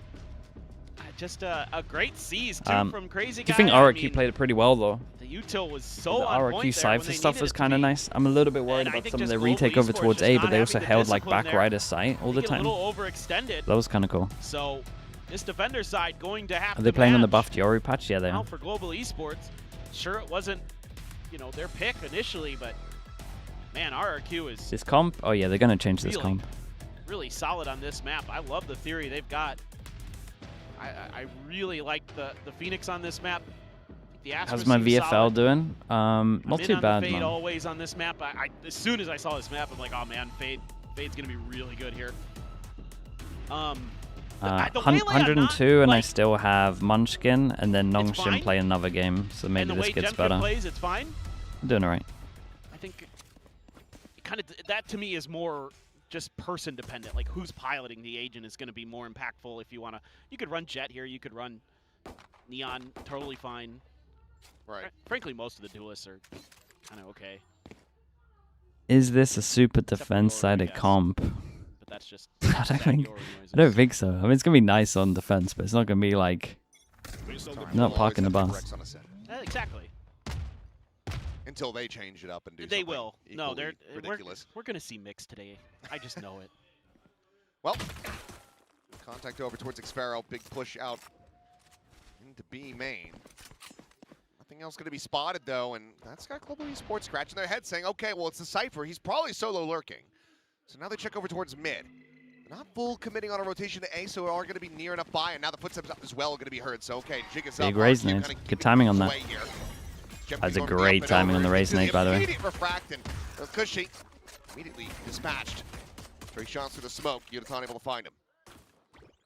B: just a great seize too from Crazy
A: Do
B: Guy.
A: you think
B: I
A: RRQ
B: mean,
A: played it pretty well though?
B: the util was so
A: The
B: on
A: RRQ
B: point there when
A: Cypher
B: they
A: stuff
B: needed
A: was
B: it to
A: kind of
B: be.
A: nice. I'm a little bit worried
B: And I
A: about
B: think
A: some of
B: just
A: the
B: global
A: retake over
B: esports
A: towards
B: just
A: A,
B: not
A: but they also
B: having the
A: held like
B: discipline
A: back
B: there.
A: rider sight all the
B: They get
A: time.
B: a little overextended.
A: That was kind of cool.
B: So this defender side going to have
A: Are they
B: to
A: playing on the
B: match.
A: buffed Yoru patch? Yeah, they
B: Now
A: are.
B: for global esports, sure it wasn't, you know, their pick initially, but man, RRQ is
A: This comp? Oh yeah, they're gonna change this
B: really,
A: comp.
B: really solid on this map. I love the theory they've got. I really like the Phoenix on this map. The
A: How's
B: Astra
A: my
B: seems
A: VFL
B: solid.
A: doing?
B: I'm
A: Not
B: in
A: too
B: on
A: bad,
B: the Fade
A: man.
B: always on this map. As soon as I saw this map, I'm like, oh man, Fade's gonna be really good here. The Waylay on
A: 102, and I
B: like,
A: still have Munchkin, and then
B: fine.
A: Nongshin play another game, so maybe
B: and the
A: this
B: way
A: gets
B: Jemkin
A: better.
B: plays, it's fine.
A: I'm doing alright.
B: I think kind of that to me is more just person dependent. Like who's piloting the agent is going to be more impactful. If you want to, you could run Jet here, you could run Neon, totally fine.
C: Right.
B: Frankly, most of the duelists are kind of okay,
A: Is this a super
B: for
A: defense-sided
B: Yoru, I guess.
A: comp?
B: but that's just
A: I don't
B: sad
A: think.
B: Yoru noises.
A: I don't think so. I mean, it's gonna be nice on defense, but it's not gonna be like not parking the bus.
B: Exactly.
C: Until they change it up and do
B: They
C: something
B: will. No,
C: equally
B: we're
C: ridiculous.
B: going to see mix today. I just know it.
C: Well, contact over towards Xfero. Big push out into B main. Nothing else going to be spotted, though, and that's got Global Esports scratching their head saying, okay, well, it's the Cypher. He's probably solo lurking. So now they check over towards mid. Not full committing on a rotation to A, so are going to be near enough by, and now the footsteps up as well are going to be heard. So, okay, Jig is up.
A: Big raise
C: RRQ
A: nade.
C: kinda
A: Good
C: keeping
A: timing on
C: things
A: that.
C: away here. Jemkin
A: That's a
C: going to be
A: great
C: up and
A: timing on the
C: over
A: raise
C: into
A: nade, by the way.
C: immediate refract, and Cushy immediately dispatched. 3 shots through the smoke. Yuta able to find him.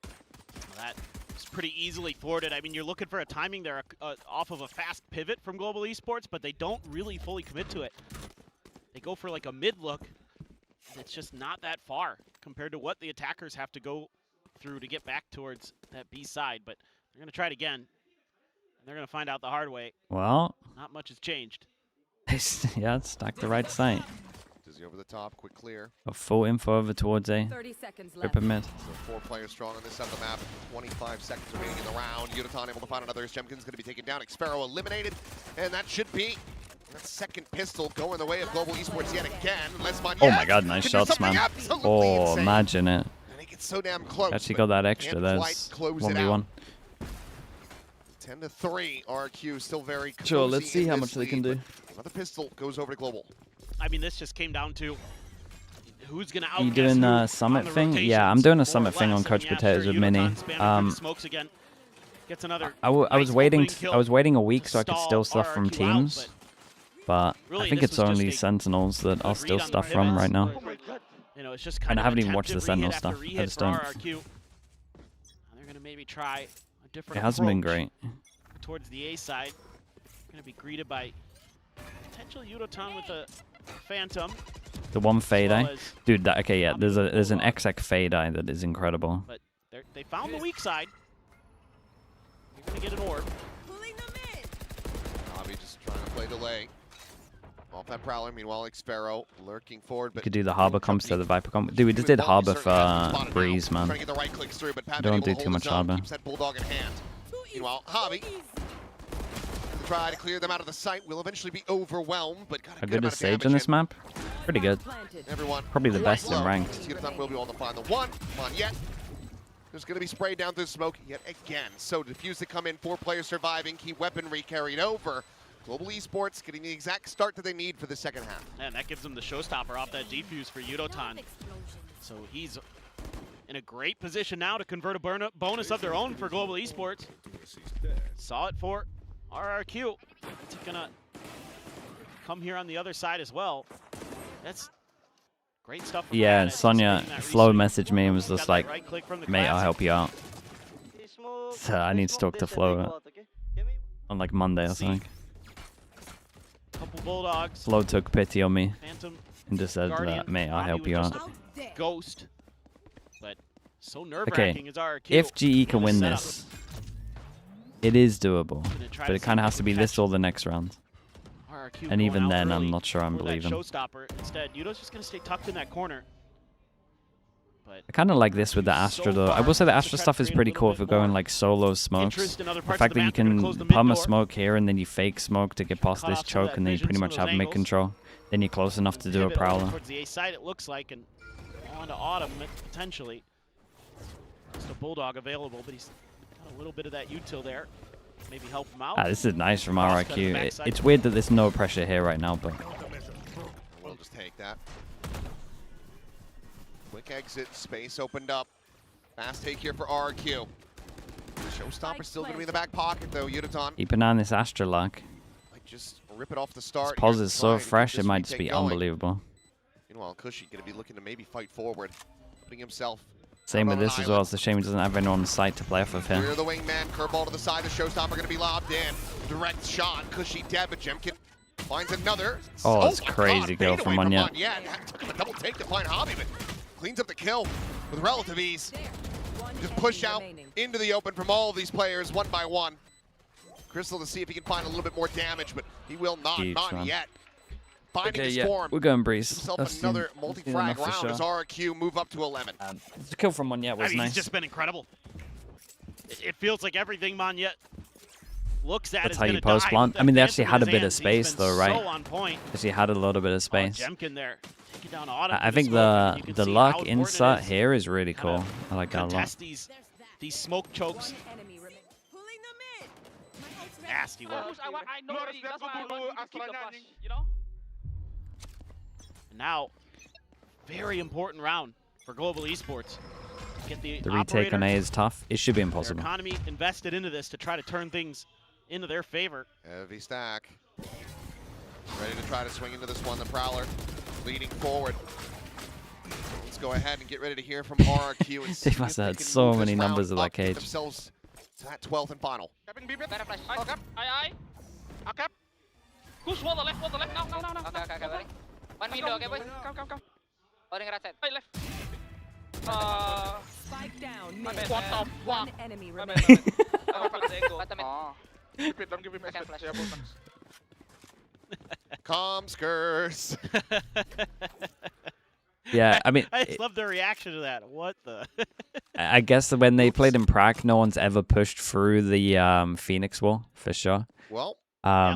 B: Well, that was pretty easily thwarted. I mean, you're looking for a timing there off of a fast pivot from Global Esports, but they don't really fully commit to it. They go for like a mid look. It's just not that far compared to what the attackers have to go through to get back towards that B side. But they're going to try it again, and they're going to find out the hard way.
A: Well,
B: Not much has changed.
A: yeah, it's stacked the right side.
C: Dizzy over the top, quick clear.
A: A full info over towards A.
E: 30 seconds left.
A: Ripper mid.
C: So 4 players strong on this side of the map. 25 seconds remaining in the round. Yuta able to find another. Jemkin's going to be taken down. Xfero eliminated, and that should be that second pistol going the way of Global Esports yet again.
A: Oh my god, nice shots, man. Oh, imagine it.
C: And he gets so damn close.
A: Actually got that extra.
C: can't
A: That's
C: quite close it
A: 1v1.
C: 10-3. RRQ still very cozy.
A: Sure, let's see
C: in
A: how
C: this
A: much they
C: lead,
A: can do.
C: but Another pistol goes over to Global.
B: I mean, this just came down to who's going to
A: Are you doing a summit thing? Yeah, I'm doing a summit thing on Coach Potatoes with Mini.
B: Smokes again. Gets another
A: I was
B: nice
A: waiting.
B: opening kill
A: I was waiting a week
B: to
A: so I could
B: stall
A: steal stuff from
B: RRQ out,
A: teams, but
B: really
A: I think
B: this
A: it's
B: was just
A: only
B: a
A: Sentinels that I'll
B: good
A: steal
B: read on the
A: stuff from
B: pivots.
A: right now.
B: You know, it's just kind
A: And I
B: of
A: haven't even watched the
B: attempted
A: Sentinel
B: rehit
A: stuff.
B: after
A: I
B: rehit
A: just
B: for
A: don't.
B: RRQ. And they're going to maybe try a different
A: It hasn't been
B: approach
A: great.
B: towards the A side. Going to be greeted by potential Yudotan with a Phantom.
A: The one fade eye,
B: well as
A: dude. That okay? Yeah, there's an XX fade eye that is incredible.
B: But they found the weak side. You're going to get an orb.
E: Pulling them in.
C: Navi just trying to play delay. Off that Prowler, meanwhile, Xfero lurking forward.
A: You
C: But
A: could do the Harbor comp instead of the Viper comp. Dude, we just did Harbor for Breeze, man.
C: Trying to get the right clicks through, but Pat
A: Don't
C: able to
A: do
C: hold
A: too much
C: his own,
A: Harbor.
C: Keeps that Bulldog in hand. Meanwhile, Javi to try to clear them out of the sight will eventually be overwhelmed, but got a
A: How
C: good
A: good
C: amount
A: is
C: of
A: Sage
C: damage
A: on this
C: in.
A: map? Pretty good.
E: Planted.
C: Everyone
A: Probably the best in
C: low.
A: ranked.
C: Yuta will be able to find the one. Come on, yet. There's going to be sprayed down through smoke yet again. So Diffuse to come in, 4 players surviving, key weaponry carried over. Global Esports getting the exact start that they need for the second half.
B: And that gives them the showstopper off that defuse for Yudotan. So he's in a great position now to convert a bonus of their own for Global Esports. Saw it for RRQ. It's gonna come here on the other side as well. That's great stuff. From
A: Yeah,
B: Brad,
A: Sonia
B: anticipating that
A: Flo
B: resweep.
A: messaged me and was
B: Got
A: just
B: that
A: like,
B: right click from the
A: mate, I'll
B: classic.
A: help you out
F: Smoke,
A: So I need to
F: smoke
A: talk to
F: this and
A: Flo,
F: they go out, okay? Give me
A: on like Monday or
B: See.
A: something.
B: Couple Bulldogs.
A: Flo took pity on me
B: Phantom
A: and just said,
B: Guardian.
A: mate, I'll
B: Javi
A: help
B: was
A: you
B: just
A: out.
B: a ghost. But So nerve-wracking is RRQ.
A: If GE can win
B: Setup.
A: this, it is doable.
B: Gonna try
A: But
B: to
A: it kind of
B: see
A: has to be
B: if
A: this or the next round.
B: RRQ
A: And
B: going
A: even
B: out
A: then,
B: early
A: I'm not sure I'm
B: for that
A: believing.
B: showstopper. Instead, Yudo's just going to stay tucked in that corner. But
A: I kind of like this with the Astra, though. I will say the Astra stuff is pretty cool if we're going like solo smokes.
B: interest in other
A: The
B: parts
A: fact
B: of the
A: that you
B: map, they're gonna
A: can
B: close the mid
A: pump a
B: door.
A: smoke here and then you fake smoke to get past
B: Cut
A: this
B: off some of
A: choke
B: that
A: and then you
B: vision,
A: pretty
B: some
A: much
B: of
A: have
B: those
A: mid
B: angles.
A: control. Then you're close enough to do a
B: Pivot over
A: prowler.
B: towards the A side, it looks like, and on to Autumn potentially. Just a Bulldog available, but he's got a little bit of that util there. Maybe help him out.
A: This is nice from
B: Cross cut
A: RRQ.
B: backside.
A: It's weird that there's no pressure here right now, but
C: We'll just take that. Quick exit, space opened up. Fast take here for RRQ. Showstopper's still going to be in the back pocket, though. Yudaton
A: keep an eye on this Astra lock.
C: might just rip it off the start.
A: This pause
C: here,
A: is
C: try
A: so
C: and keep
A: fresh,
C: this
A: it might just
C: retake
A: be
C: going.
A: unbelievable.
C: Meanwhile, Cushy going to be looking to maybe fight forward, putting himself
A: Same
C: out
A: with
C: on
A: this
C: an
A: as well.
C: island.
A: It's a shame he doesn't have anyone on site to play off of
C: Clear
A: here.
C: the wingman, curveball to the side. The Showstopper going to be lobbed in. Direct shot, Cushy dead, but Jemkin finds another.
A: Oh, it's
C: my
A: crazy
C: God,
A: kill
C: fade
A: from
C: away
A: Monyet.
C: Monyet. Took a double take to find Hobby, but cleans up the kill with relative ease. Just push out into the open from all of these players one by one. Crystal to see if he can find a little bit more damage, but he will not.
A: Huge,
C: Not
A: man.
C: yet. Finding
A: Okay,
C: his
A: yeah,
C: form.
A: we're going Breeze.
C: Himself
A: That's
C: another
A: seen
C: multi-frag
A: enough for
C: round as
A: sure.
C: RRQ move up to 11.
A: The kill from Monyet
B: I
A: was
B: mean,
A: nice.
B: he's just been incredible. It feels like everything Monyet looks at
A: That's
B: is
A: how you
B: going to
A: post
B: die
A: plant.
B: with
A: I mean, they
B: that
A: actually
B: Phantom
A: had a
B: in
A: bit
B: his
A: of
B: hands.
A: space
B: He's been
A: though, right?
B: So on point.
A: Actually had a little bit of space.
B: Jemkin there. Take it down Autumn.
A: I
B: for
A: think
B: smoke, and
A: the
B: you can
A: the
B: see
A: luck
B: how important it
A: insert
B: is
A: here is really
B: to
A: cool. I like that a lot.
B: contest these smoke chokes.
E: One enemy remains. Pulling them in. My ultimate
B: Nasty work.
D: I know already, that's why I want you to keep the flash, you know?
B: And now, very important round for global esports. Get the
A: The retake on A is tough. It should be
B: their
A: impossible.
B: economy invested into this to try to turn things into their favor.
C: Heavy stack. Ready to try to swing into this one. The Prowler leading forward. Let's go ahead and get ready to hear from RRQ. And see
A: They must
C: if
A: have had
C: can
A: so
C: move this
A: many
C: round
A: numbers of that
C: up, get
A: cage.
C: themselves to that 12th and final.
D: Captain B-bit. Better flash. Oh, cap. Aye. Cap. Goose, wall the left. Now.
G: Okay, balik. One window, okay, boys?
D: Come.
G: Holding right side.
D: Hey, left.
E: spike down.
D: My
E: Mid.
D: bad. What the
E: One
D: fuck?
E: enemy
D: My
E: remains.
D: bad.
G: Bottom mid.
D: Oh. Keep it, don't give him
G: I can
D: space.
G: flash.
D: Yeah, both times.
C: Comskers.
A: Yeah, I mean,
B: I just love their reaction to that. What the?
A: I guess that when they played in Prague, no one's ever pushed through the Phoenix wall for sure.
C: Well,
A: I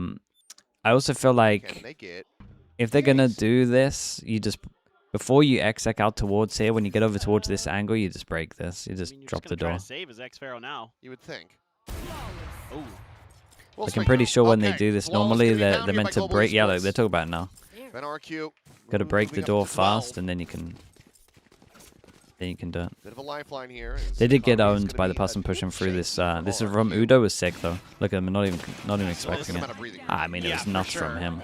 A: also feel
C: can
A: like
C: make it.
A: if they're gonna do this, you just before you exec out towards here, when you get over towards this angle, you just break this. You just
B: I mean, you're
A: drop
B: just
A: the
B: gonna try
A: door.
B: to save his X-Pharaoh now.
C: You would think.
B: Oh,
C: We'll
A: Like
C: swing
A: I'm pretty
C: it.
A: sure when they
C: Okay,
A: do this,
C: Flawless
A: normally
C: gonna be
A: they're
C: found here by
A: meant to
C: Global
A: break. Yeah,
C: Esports.
A: they're talking about it now.
C: Then RRQ.
A: Got to break the
C: moving up
A: door
C: to 12.
A: fast, and then you can do it.
C: Bit of a lifeline here.
A: They did get
C: Economy is
A: owned
C: gonna
A: by the
C: be a
A: person pushing through
C: shape
A: this.
C: for
A: This is
C: RRQ.
A: from Udo was sick though. Look at him, not even
C: So
A: expecting
C: amount
A: it.
C: of breathing room.
A: I mean, it
B: yeah,
A: was
B: for
A: nuts
B: sure.
A: from him.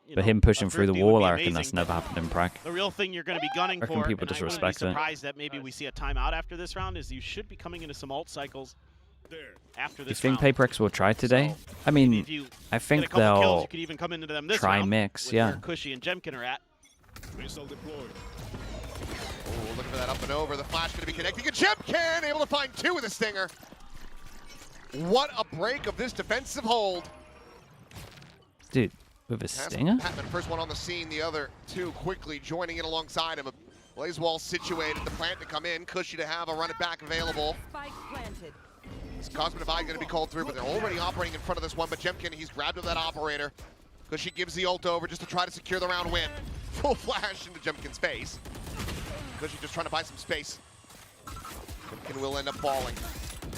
B: You
A: But
B: know,
A: him pushing
B: a
A: through the
B: 50 would
A: wall,
B: be
A: I reckon that's
B: amazing.
A: never happened in Prague.
B: The real thing you're going to be gunning
A: I reckon
B: for,
A: people
B: and
A: just
B: I wouldn't
A: respect
B: be
A: it.
B: surprised that maybe we see a timeout after this round, is you should be coming into some ult cycles after
A: Do you
B: this
A: think
B: round.
A: PaperX will try today?
B: So,
A: I
B: maybe
A: mean,
B: if you
A: I
B: get a
A: think
B: couple kills,
A: they'll
B: you could even come into them this
A: try
B: round
A: mix,
B: with
A: yeah.
B: where Cushy and Jemkin are at.
C: Oh, looking for that up and over. The flash going to be connecting. And Jemkin able to find two with a stinger. What a break of this defensive hold.
A: Dude, with a stinger?
C: Patman, first one on the scene. The other two quickly joining in alongside him. Blaze wall situated. The plant to come in. Cushy to have a run it back available.
E: Spike planted.
C: Cosmic Divide going to be called through, but they're already operating in front of this one. But Jemkin, he's grabbed that operator. Cushy gives the ult over just to try to secure the round win. Full flash into Jemkin's face. Cushy just trying to buy some space. Jemkin will end up falling.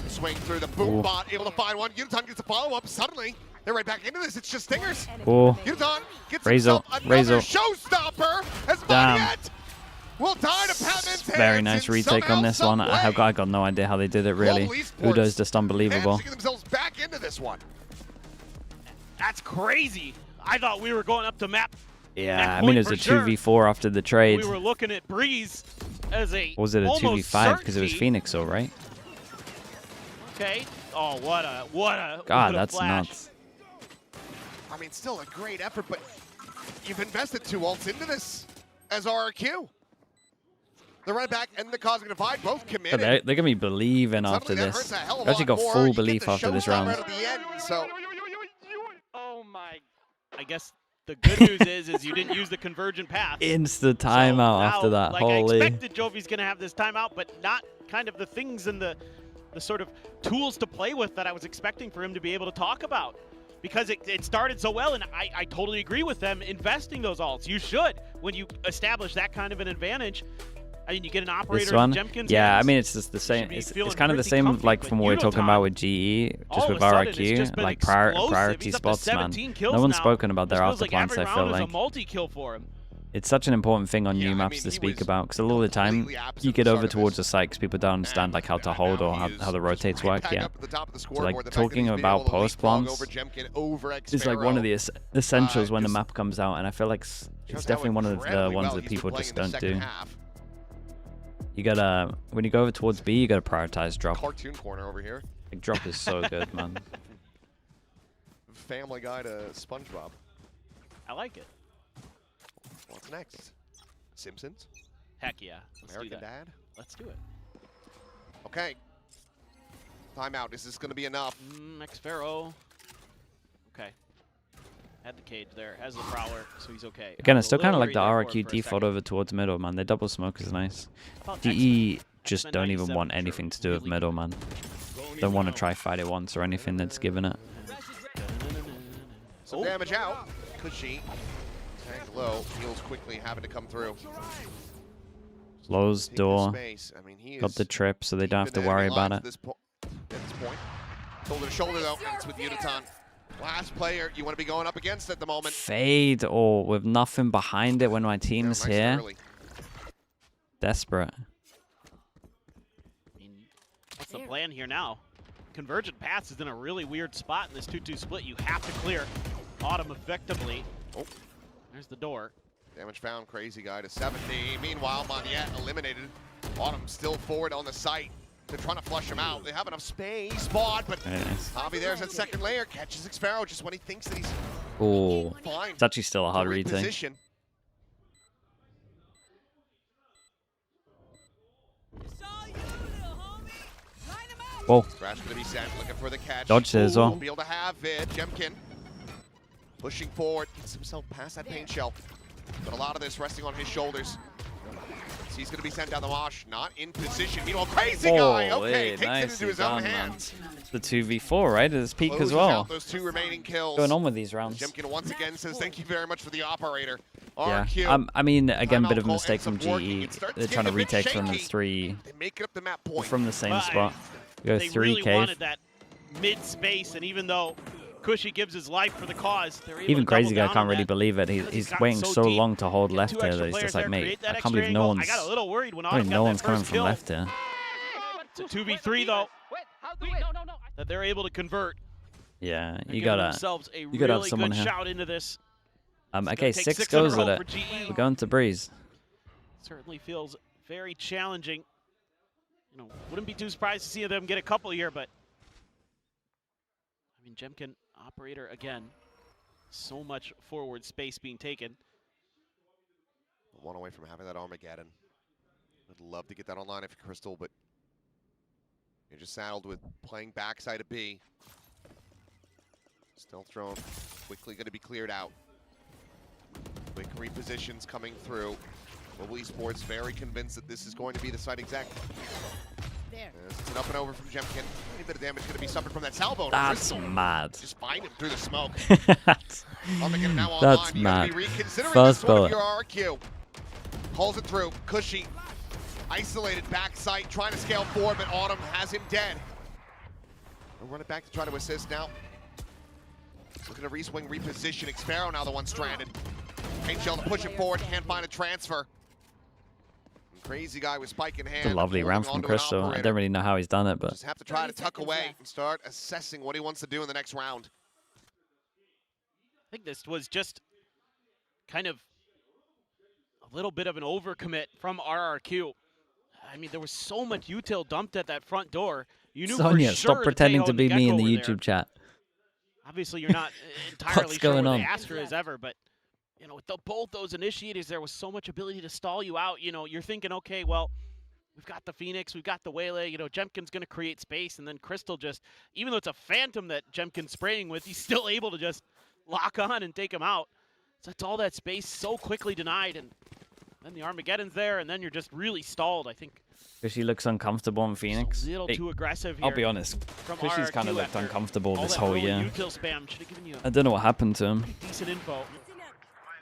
C: Swing through the boom
A: Ooh.
C: bot, able to find one. Yuton gets a follow-up. Suddenly, they're right back into this. It's just stingers.
E: Enemy
A: Oh.
E: remains.
C: Yuton gets
A: Razor,
C: himself another
A: Razor.
C: showstopper as
A: Damn.
C: Monyet will die to Patman's hands.
A: Very nice
C: in
A: retake
C: somehow,
A: on this one.
C: some
A: I
C: way.
A: got no idea how they did it really.
C: Global Esports
A: Udo's just unbelievable.
C: managed to get themselves back into this one.
B: That's crazy. I thought we were going up to map.
A: Yeah,
B: that
A: I mean it
B: point
A: was a
B: for sure.
A: 2v4 after the trade.
B: We were looking at Breeze as a
A: Or was it a
B: almost
A: 2v5 because it was
B: certainty.
A: Phoenix, all right?
B: Okay. Oh, what a
A: God,
B: what a
A: that's
B: flash.
A: nuts.
C: I mean, still a great effort, but you've invested two ults into this as RRQ. The red back and the Cosmic Divide both
A: But
C: committed.
A: they're going to be believing after
C: Suddenly that
A: this.
C: hurts a hell of a
A: They actually
C: lot
A: got
C: more.
A: full
C: You get
A: belief
C: the
A: after this
C: showstopper
A: round.
C: at the end, so
D: Oh my.
B: I guess the good news is you didn't use the convergent path.
A: Instant
B: So
A: timeout
B: now,
A: after that.
B: like
A: Holy.
B: I expected Jovi's going to have this timeout, but not kind of the things and the sort of tools to play with that I was expecting for him to be able to talk about. Because it started so well, and I totally agree with them investing those ults. You should. When you establish that kind of an advantage, I mean, you get an operator
A: This one,
B: in Jemkin's
A: yeah, I
B: hands,
A: mean, it's just the
B: you
A: same.
B: should be
A: It's
B: feeling
A: kind of the
B: pretty
A: same,
B: comfy,
A: like
B: but
A: from what we're talking
B: Unotan,
A: about with GE,
B: all
A: just
B: of
A: with
B: a sudden, it's just
A: RRQ,
B: been
A: like
B: explosive.
A: priority
B: He's up to
A: spots, man.
B: 17 kills
A: No one's
B: now.
A: spoken about their
B: This feels
A: after
B: like
A: plans.
B: every
A: I feel
B: round is a
A: like
B: multi-kill for him.
A: it's such an important thing on
C: Yeah,
A: new
C: I
A: maps
C: mean,
A: to
C: he
A: speak
C: was
A: about, because a lot of the time
C: completely opposite
A: you
C: of
A: get
C: the
A: over
C: start of
A: towards the
C: this.
A: site because people don't understand like how to hold or how the rotates work.
C: Back
A: Yeah,
C: up at the top of the
A: so
C: scoreboard,
A: like
C: the fact that
A: talking
C: he's been
A: about
C: able to
A: post
C: leapfrog
A: plans
C: over Jemkin, over
A: is like one of the essentials when the
C: just
A: map comes out, and I feel like
C: shows
A: it's
C: how
A: definitely one of the
C: incredibly
A: ones
C: well
A: that
C: he's been
A: people
C: playing
A: just
C: in the
A: don't
C: second
A: do.
C: half.
A: You gotta, when you go over towards B, you gotta prioritize drop.
C: Cartoon corner over here.
A: Like, drop is so good, man.
C: Family Guy to SpongeBob.
B: I like it.
C: What's next? Simpsons?
B: Heck yeah. Let's do
C: American
B: that.
C: Dad?
B: Let's do it.
C: Okay. Timeout. Is this going to be enough?
B: X-Pharaoh. Okay. Had the cage there. Has the prowler, so he's okay.
A: Again,
B: I
A: it's
B: was
A: still
B: a
A: kind of
B: little
A: like the
B: worried there for
A: RRQ
B: a
A: default
B: second.
A: over towards middle, man. Their double smoke is nice.
B: Well,
A: GE just
B: X-Men
A: don't even
B: 97
A: want
B: sure,
A: anything to do with
B: really
A: middle, man. Don't want to try fight it once or anything that's given it.
C: Some damage out. Cushy. Tagged low. Heals quickly, having to come through.
A: Lowe's
C: Take the
A: door.
C: space. I mean, he
A: Got
C: is
A: the trip, so they don't have
C: deep in
A: to
C: the
A: worry
C: enemy
A: about
C: lines
A: it.
C: At this point. Shoulder to shoulder, though. And it's with Unotan. Last player you want to be going up against at the moment.
A: Fade or with nothing behind it when my team's
C: Nice and
A: here.
C: early.
A: Desperate.
B: I mean, what's the plan here now? Convergent Paths is in a really weird spot in this 2-2 split. You have to clear Autumn effectively.
C: Oh.
B: There's the door.
C: Damage found, Crazy Guy to 70. Meanwhile, Moniette eliminated. Autumn still forward on the site. They're trying to flush him out. They have enough space, spot, but
A: Very nice.
C: Javi there's that second layer. Catches X-Pharaoh just when he thinks that he's
A: Oh,
C: fine.
A: it's actually still a hard
C: to
A: read thing.
C: reposition.
A: Whoa.
C: Crash gonna be sent, looking for the catch.
A: Dodged it as well.
C: Won't be able to have it. Jemkin pushing forward, gets himself past that paint shell. But a lot of this resting on his shoulders. So he's gonna be sent down the wash, not in position. Meanwhile, Crazy Guy, okay, takes it into
A: nicely
C: his own
A: done, man.
C: hands.
A: It's the 2v4, right? At its peak as
C: Closes
A: well.
C: out those two remaining kills.
A: Going on with these rounds.
C: Jemkin once again says thank you very much for the operator.
A: Yeah.
C: RRQ.
A: I mean, again, bit of a
C: Timeout
A: mistake
C: call
A: from
C: ends up working.
A: GE.
C: It starts
A: They're trying to
C: getting a bit
A: retake from the
C: shaky.
A: 3
C: They make it up the map point.
A: from the same
B: Well,
A: spot. Go
B: They
A: 3
B: really
A: cave.
B: wanted that mid-space, and even though Cushy gives his life for the cause, they're able
A: Even
B: to
A: Crazy
B: double
A: Guy
B: down
A: can't
B: on
A: really
B: that.
A: believe it.
B: Because
A: He's
B: gotten
A: waiting so
B: deep.
A: long to hold
B: Get
A: left
B: two
A: here
B: extra
A: that he's
B: players
A: just like,
B: there,
A: mate,
B: create that
A: I can't
B: extra
A: believe no
B: angle.
A: one's,
B: I got a little worried when
A: I
B: Autumn
A: mean,
B: got
A: no
B: that
A: one's coming
B: first
A: from
B: kill.
A: left here.
B: It's a 2v3 though,
D: Wait, how do we? No.
B: that they're able to convert.
A: Yeah,
B: and
A: you
B: give
A: gotta.
B: themselves a
A: gotta have
B: really
A: someone
B: good
A: here.
B: shout into this. It's
A: Okay,
B: gonna take
A: 6
B: 6 in a
A: goes with
B: row
A: it.
B: for GE.
A: We're going to Breeze.
B: Certainly feels very challenging. You know, wouldn't be too surprised to see them get a couple here, but I mean, Jemkin operator again. So much forward space being taken.
C: One away from having that Armageddon. I'd love to get that online if you're Crystal, but you're just saddled with playing backside of B. Stealth drone quickly going to be cleared out. Quick repositions coming through. Global Esports very convinced that this is going to be the site exact.
E: There.
C: It's an up and over from Jemkin. Any bit of damage going to be suffered from that salvo.
A: That's
C: Crystal
A: mad.
C: just find him through the smoke.
A: That's
C: Armageddon now online.
A: That's
C: You gotta
A: mad.
C: be reconsidering
A: First
C: this one
A: bullet.
C: of your RRQ. Pulls it through. Cushy. Isolated back sight, trying to scale forward, but Autumn has him dead. We'll run it back to try to assist now. Looking to re-swing, reposition. X-Pharaoh now the one stranded. Paint shell to push it forward, can't find a transfer. And Crazy Guy with spike in hand.
A: a lovely
C: holding
A: round from
C: onto an
A: Crystal. I
C: operator.
A: don't really know how he's done it, but
C: Just have to try to
E: 30
C: tuck
E: seconds
C: away
E: left.
C: and start assessing what he wants to do in the next round.
B: I think this was just kind of a little bit of an overcommit from RRQ. I mean, there was so much util dumped at that front door. You knew
A: Sonya,
B: for sure
A: stop pretending
B: Tejo
A: to
B: and
A: be me in
B: Gecko
A: the
B: were there.
A: YouTube chat.
B: Obviously, you're not entirely sure
A: going
B: where
A: on?
B: the Astra is ever, but you know, with both those initiators, there was so much ability to stall you out. You know, you're thinking, okay, well, we've got the Phoenix, we've got the Waylay, you know, Jemkin's going to create space, and then Crystal just, even though it's a Phantom that Jemkin's spraying with, he's still able to just lock on and take him out. So that's all that space so quickly denied, and then the Armageddon's there, and then you're just really stalled, I think.
A: Cushy looks uncomfortable in Phoenix.
B: A little too aggressive here.
A: I'll be honest. Cushy's kind of looked uncomfortable this whole year.
B: Util spam should have given you
A: I don't know what happened to him.
B: decent info.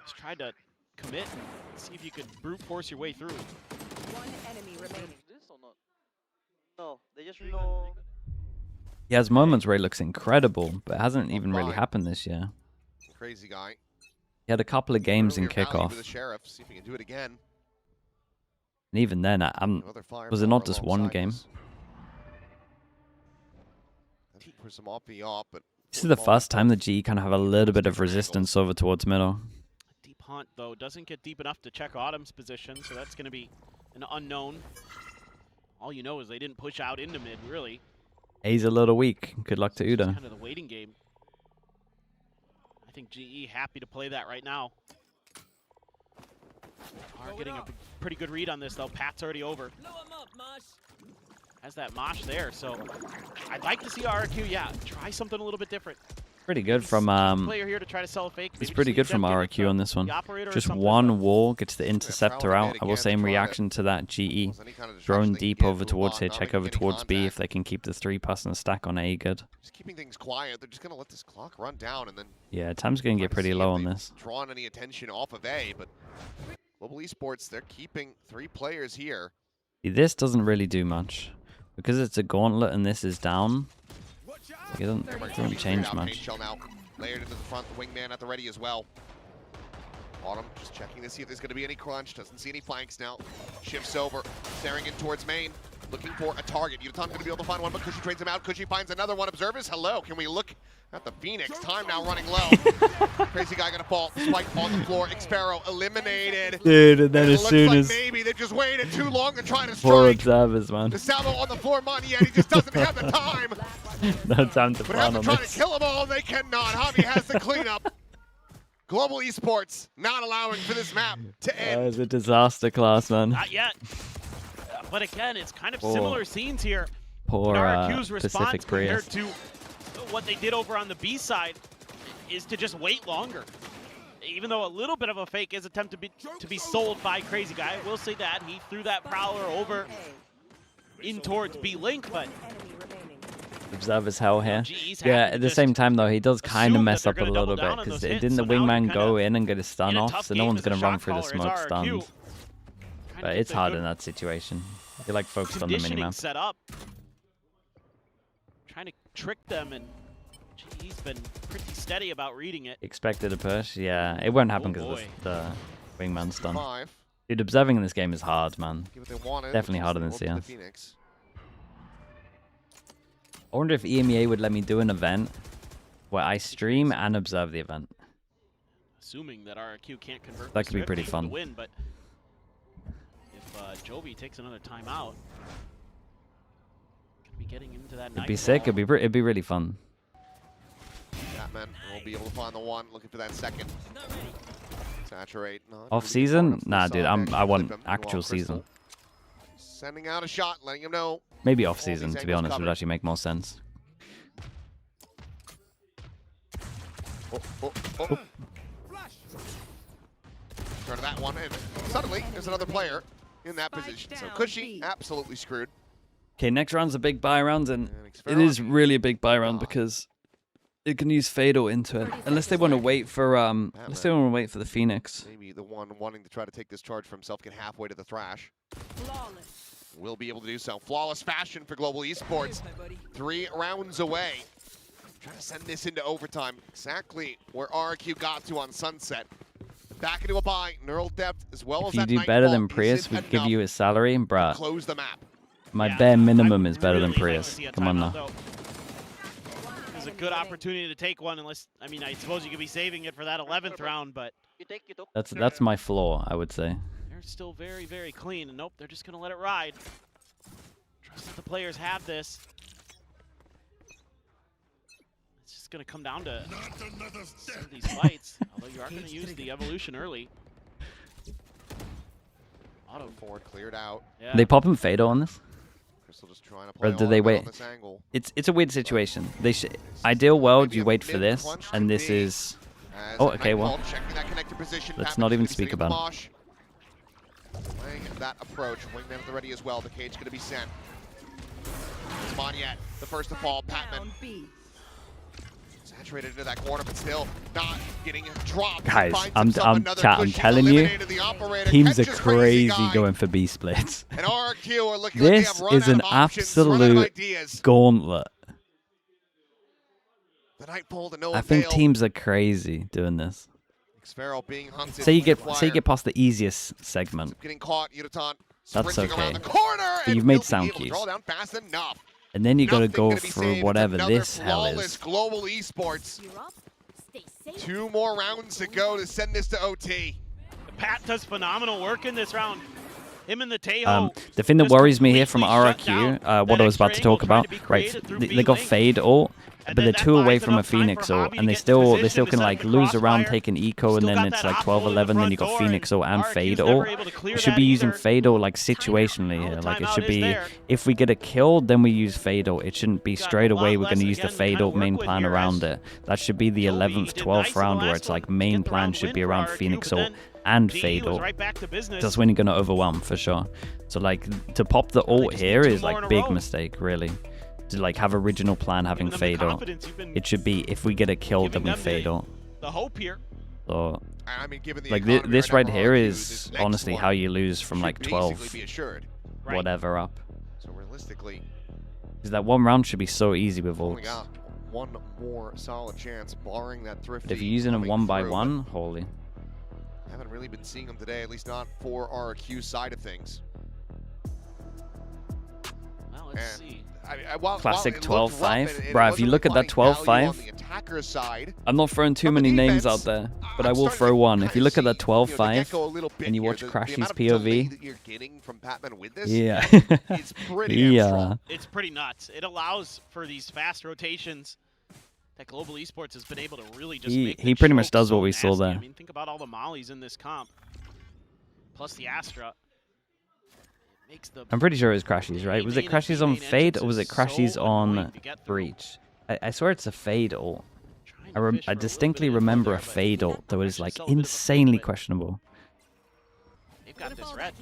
B: Just tried to commit and see if you could brute force your way through.
E: One enemy remaining.
F: This or not? No, they just know.
A: He has moments where he looks incredible, but it hasn't even really happened this year.
C: Crazy guy.
A: He had a couple of games in
C: Earlier value with
A: kickoff.
C: the Sheriff. See if he can do it again.
A: And even then, was it not just one game?
C: For some op, but
A: This is the first time the GE kind of have a little bit of resistance over towards middle.
B: Deep Hunt, though, doesn't get deep enough to check Autumn's position, so that's going to be an unknown. All you know is they didn't push out into mid, really.
A: A's a little weak. Good luck to
B: It's
A: Uda.
B: kind of the waiting game. I think GE happy to play that right now. Are getting a pretty good read on this, though. Pat's already over. Has that Mosh there, so I'd like to see RRQ, yeah, try something a little bit different.
A: Pretty good from
B: Player here to try to sell a fake.
A: it's pretty good from RRQ on this one. Just one wall gets the interceptor out. I will say in reaction to that, GE drone deep over towards here, check over towards B if they can keep the 3-pass and the stack on A good.
C: just keeping things quiet. They're just going to let this clock run down and then
A: Yeah, time's going to get pretty low on this.
C: drawn any attention off of A, but Global Esports, they're keeping 3 players here.
A: See, this doesn't really do much. Because it's a gauntlet and this is down, it doesn't change much.
C: Now layered into the front, the wingman at the ready as well. Autumn just checking to see if there's going to be any crunch. Doesn't see any flanks now. Shifts over, staring in towards main, looking for a target. Yuton's going to be able to find one, but Cushy trades him out. Cushy finds another one. Observers, hello. Can we look at the Phoenix? Time now running low. Crazy guy going to fall. Spike on the floor. Xpero eliminated.
A: Dude, and then
C: It
A: as
C: looks
A: soon
C: like
A: as
C: maybe they've just waited too long to try to
A: poor
C: strike.
A: observers, man.
C: The Salvo on the floor, money, yet he just doesn't have the time.
A: No time to
C: But have
A: plan
C: to
A: on
C: try to
A: this.
C: kill them all, and they cannot. Javi has the cleanup. Global Esports not allowing for this map to
A: That
C: end.
A: was a disaster class, man.
B: Not yet. But again, it's kind of similar scenes here.
A: Poor
B: RRQ's response
A: Pacific
B: compared
A: Prius.
B: to what they did over on the B side is to just wait longer. Even though a little bit of a fake is attempted to be sold by Crazy Guy, I will say that he threw that Prowler over in towards B Link, but
E: Enemy remaining.
A: Observers hell here.
B: GE's
A: Yeah,
B: happy to
A: at the
B: just
A: same time though, he does kind of
B: assume
A: mess
B: that
A: up a
B: they're gonna
A: little
B: double
A: bit
B: down on
A: because
B: those hits,
A: didn't the
B: so now they're
A: wingman go
B: kinda
A: in and get his stun
B: in a
A: off,
B: tough
A: so no
B: game
A: one's
B: as a
A: gonna run
B: shot
A: through the
B: caller
A: smoke
B: is RRQ.
A: stuns.
B: Trying to
A: But
B: get
A: it's
B: the
A: hard
B: good
A: in that situation. You're like focused on the
B: conditioning
A: minimap.
B: set up. Trying to trick them, and he's been pretty steady about reading it.
A: Expected a push, yeah. It won't happen because
B: boy.
A: the wingman stun.
C: 5.
A: Dude, observing in this game is hard, man.
C: Give what they wanted,
A: Definitely
C: which is
A: harder
C: the
A: than
C: look of the
A: CS.
C: Phoenix.
A: I wonder if EMEA would let me do an event where I stream and observe the event.
B: Assuming that RRQ can't convert
A: That
B: this
A: could be
B: Rift
A: pretty
B: into
A: fun.
B: the win, but if Jovi takes another timeout, gonna be getting into that.
A: It'd be sick. It'd be really fun.
C: Batman will be able to find the one, looking for that second. Saturate. No,
A: Off
C: really
A: season?
C: good
A: Nah,
C: from
A: dude.
C: the side.
A: I want
C: Flip him.
A: actual
C: Meanwhile,
A: season.
C: Crystal sending out a shot, letting him know.
A: Maybe off
C: All these
A: season, to be
C: angles
A: honest, would
C: covered.
A: actually make more sense.
C: Oh. Turn to that one, and suddenly there's another player in that position. So Cushy absolutely screwed.
A: Okay, next round's a big buy round, and
C: And
A: it
C: Xpero
A: is really a big buy round because it can use Fatal into it. Unless they want to wait for the Phoenix.
C: maybe the one wanting to try to take this charge for himself, get halfway to the Thrash.
E: Flawless.
C: Will be able to do so. Flawless fashion for Global Esports. 3 rounds away. Trying to send this into overtime. Exactly where RRQ got to on Sunset. Back into a buy. Neural depth as well as
A: If you
C: that
A: do better than
C: Nightfall
A: Prius,
C: isn't
A: we'd give
C: enough
A: you his salary, and
C: to
A: bruh,
C: close the map.
A: my
B: Yeah,
A: bare minimum
B: I'd
A: is better than
B: really like to
A: Prius.
B: see a
A: Come on
B: timeout,
A: now.
B: though. It's a good opportunity to take one, unless, I mean, I suppose you could be saving it for that 11th round, but
F: You took.
A: That's my flaw, I would say.
B: they're still very, very clean. And nope, they're just going to let it ride. Trust that the players have this. It's just going to come down to some of these fights. Although you are going to use the evolution early. Auto
C: forward cleared out.
B: Yeah.
A: They pop him Fatal on this?
C: Crystal just trying to play
A: Or do they wait? It's a weird situation. They ideal world, you wait for this, and this is... Oh, okay, well, let's not even speak about it.
C: Playing that approach, wingman at the ready as well. The cage going to be sent. It's Monyet, the first to fall. Patman saturated into that corner, but still not getting dropped.
A: Guys, I'm telling you, teams are crazy going for B splits.
C: And RRQ are looking
A: This
C: like they have run
A: is
C: out
A: an
C: of options,
A: absolute gauntlet.
C: The Nightfall to no
A: I think
C: avail.
A: teams are crazy doing this.
C: Being hunted.
A: Say you get past the easiest segment.
C: Getting caught, Yudotan
A: That's okay.
C: around the corner,
A: But you've made sound cues.
C: Draw down fast enough.
A: And then you got to
C: Nothing
A: go
C: gonna be
A: for
C: saved. It's
A: whatever
C: another
A: this hell
C: flawless
A: is.
C: global esports. 2 more rounds to go to send this to OT.
B: Pat does phenomenal work in this round. Him and the Tejo.
A: The thing that
B: just
A: worries me here from
B: completely shut
A: RRQ,
B: down
A: what
B: that
A: I was about to
B: extra
A: talk
B: angle, trying
A: about,
B: to be
A: right?
B: created through
A: They got
B: B-Link.
A: Fade ult,
B: And
A: but
B: then
A: they're
B: that
A: 2 away
B: buys
A: from a
B: enough time
A: Phoenix
B: for
A: ult,
B: Hobby
A: and
B: to
A: they
B: get
A: still
B: positioned to
A: can
B: set
A: like
B: the
A: lose a round
B: crossfire.
A: taking eco, and
B: Still
A: then
B: got
A: it's
B: that
A: like
B: op ult in the
A: 12-11, then
B: front
A: you got
B: door,
A: Phoenix ult and
B: RRQ's
A: Fade
B: never
A: ult.
B: able to clear
A: We should
B: that
A: be using
B: either.
A: Fade ult like situationally
B: Now
A: here.
B: the
A: Like it
B: timeout
A: should
B: is
A: be,
B: there.
A: if we get a kill, then we use Fade ult. It shouldn't be
B: Got
A: straight
B: a lot
A: away we're going
B: less
A: to use the
B: again to
A: Fade
B: kinda
A: ult main
B: work with
A: plan
B: here
A: around
B: as
A: it. That should be the
B: Joey
A: 11th,
B: did
A: 12th
B: nice in the
A: round where
B: last
A: it's like
B: one.
A: main
B: Get the
A: plan
B: round
A: should
B: win
A: be
B: for
A: around
B: RRQ,
A: Phoenix
B: but
A: ult
B: then
A: and
B: DE
A: Fade
B: was
A: ult.
B: right back to business.
A: That's when you're going to overwhelm for sure. So like to pop the ult
B: just
A: here
B: need 2
A: is
B: more
A: like
B: in a
A: big
B: row.
A: mistake really. To like have original plan having
B: Giving them the
A: Fade ult.
B: confidence you've been
A: It should be if we get a kill then
B: giving
A: we
B: them
A: Fade ult.
B: the hope here.
A: So
C: I mean, given the
A: like
C: economy
A: this
C: right
A: right
C: now,
A: here
C: RRQ,
A: is
C: this next
A: honestly
C: one
A: how you lose from
C: should
A: like
C: basically
A: 12
C: be assured.
B: Right.
A: whatever up.
C: So realistically,
A: Because that one round should be so easy with
C: only
A: ults.
C: got one more solid chance, barring that thrifty.
A: But if you're using them
C: coming
A: 1 by
C: through,
A: 1, holy.
C: but haven't really been seeing them today, at least not for RRQ side of things.
B: Well, let's
C: And
B: see.
A: Classic
C: while it looked
A: 12-5.
C: rough and it
A: Bruh, if
C: wasn't
A: you look at that
C: finding value
A: 12-5,
C: on the attacker side,
A: I'm not throwing too
C: on the
A: many names out
C: defense,
A: there, but I
C: I'm
A: will
C: starting
A: throw
C: to
A: one. If
C: kinda
A: you look at that
C: see, the
A: 12-5
C: Gecko a little bit
A: and you
C: here.
A: watch
C: The
A: Crashy's
C: amount of delay
A: POV,
C: that you're getting from Patman with this
A: yeah.
C: is pretty damn
A: yeah.
C: strong.
B: It's pretty nuts. It allows for these fast rotations that Global Esports has been able to really just make
A: He
B: the
A: pretty much
B: choke
A: does what
B: so
A: we saw
B: nasty.
A: there.
B: I mean, think about all the mollies in this comp, plus the Astra. It makes the
A: I'm pretty sure it was Crashies, right? Was it
B: main
A: Crashies on
B: main
A: Fade or was it
B: entrance is
A: Crashies
B: so
A: on
B: annoying to get through.
A: Breach? I swear it's a Fade ult.
B: Trying to fish for
A: I
B: a little
A: distinctly
B: bit of info
A: remember
B: there,
A: a
B: but
A: Fade ult that was
B: actually
A: like
B: sell a bit of a
A: insanely
B: fake, but
A: questionable.
B: They've got this red.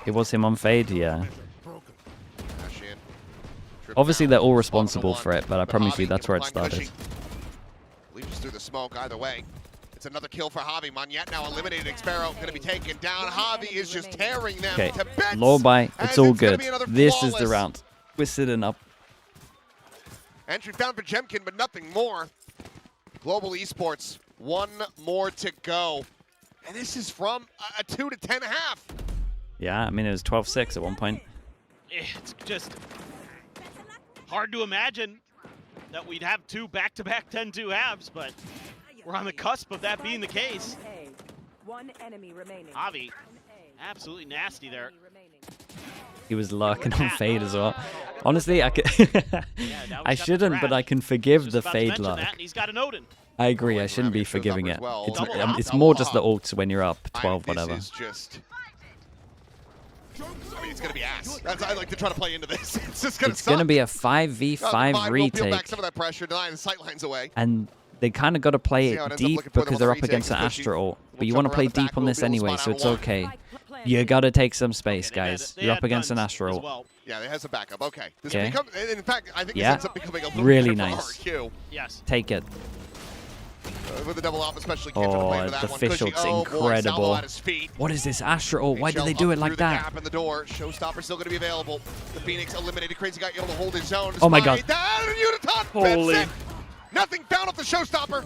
A: It was him on Fade, yeah.
C: Dash in, trip
A: Obviously
C: down,
A: they're all
C: spawn on
A: responsible
C: the
A: for
C: one,
A: it, but I
C: but
A: promise
C: Javi
A: you that's
C: can
A: where it
C: find
A: started.
C: Cushy. Leaps through the smoke either way. It's another kill for Javi. Monyet now eliminated. Xpero going to be taken down. Javi is just tearing them
A: Okay,
C: to bits.
A: low buy,
C: as
A: it's all
C: gonna
A: good.
C: be another
A: This is the
C: flawless
A: round. We're sitting up.
C: entry found for Jemkin, but nothing more. Global Esports, 1 more to go. And this is from a 2 to 10.5.
A: Yeah, I mean it was 12-6 at one point.
B: It's just hard to imagine that we'd have 2 back-to-back 10-2 halves, but we're on the cusp of that being the case.
E: One enemy remaining.
B: Avi, absolutely nasty there.
A: He was lurking on Fade as well. Honestly, I could I shouldn't, but I can forgive the Fade lurk.
B: And he's got an Odin.
A: I agree, I shouldn't be forgiving it. It's more just the ults when you're up 12, whatever.
C: This is just... I mean, it's going to be ass. I like to try to play into this. It's just going to
A: It's going to be a 5v5
C: We'll peel
A: retake.
C: back some of that pressure, denying the sight lines away.
A: And they kind of got to play
C: See how it
A: it
C: ends up
A: deep
C: looking for them
A: because
C: on
A: they're
C: the
A: up against an
C: retake, especially.
A: Astro ult.
C: We'll
A: But you
C: jump
A: want to
C: around
A: play
C: the back,
A: deep on
C: we'll
A: this
C: be able to
A: anyway,
C: spot
A: so
C: out
A: it's
C: one.
A: okay. You got to take some space,
B: They
A: guys.
B: had
A: You're up against an
B: guns
A: Astro
B: as
A: ult.
B: well.
C: Yeah, it has a backup. Okay. This
A: Okay.
C: becomes, in fact, I think this
A: Yeah.
C: ends up becoming a little
A: Really
C: bit
A: nice.
C: for RRQ.
B: Yes.
A: Take it.
C: With the double off, especially can't try to play
A: Oh,
C: into that
A: the
C: one.
A: fish
C: Cushy,
A: ult's
C: oh boy, Salvo
A: incredible.
C: at his feet.
A: What is this Astro ult? Why did
C: HL
A: they do
C: up
A: it like
C: through the
A: that?
C: gap in the door. Showstopper still going to be available. The Phoenix eliminated. Crazy guy able to hold his own.
A: Oh my God.
C: Down and Uniton
A: Holy.
C: fits it. Nothing found off the Showstopper.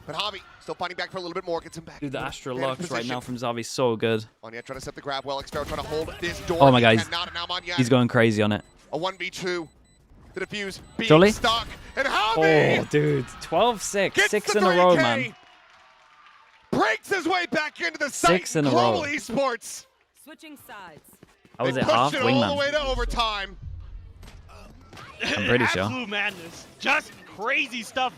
C: But Javi still fighting back for a little bit more. Gets him back.
A: Dude, the
C: into
A: Astro
C: advantage
A: locks right
C: position.
A: now from Xavi so good.
C: Monyet trying to set the grab well. Xpero trying to hold this door.
A: Oh my
C: He
A: God, he's-
C: cannot, and now Monyet,
A: He's going crazy on it.
C: a 1v2. The defuse being
A: Jolly?
C: stuck. And Javi
A: Oh, dude. 12-6.
C: gets
A: 6
C: the
A: in a row,
C: 3K.
A: man.
C: Breaks his way back into the site.
A: 6 in a
C: Global
A: row.
C: Esports.
E: Switching sides.
A: How was
C: They
A: it
C: pushed
A: half?
C: it all the
A: Wingman.
C: way to overtime.
A: I'm pretty sure.
B: Absolute madness. Just crazy stuff.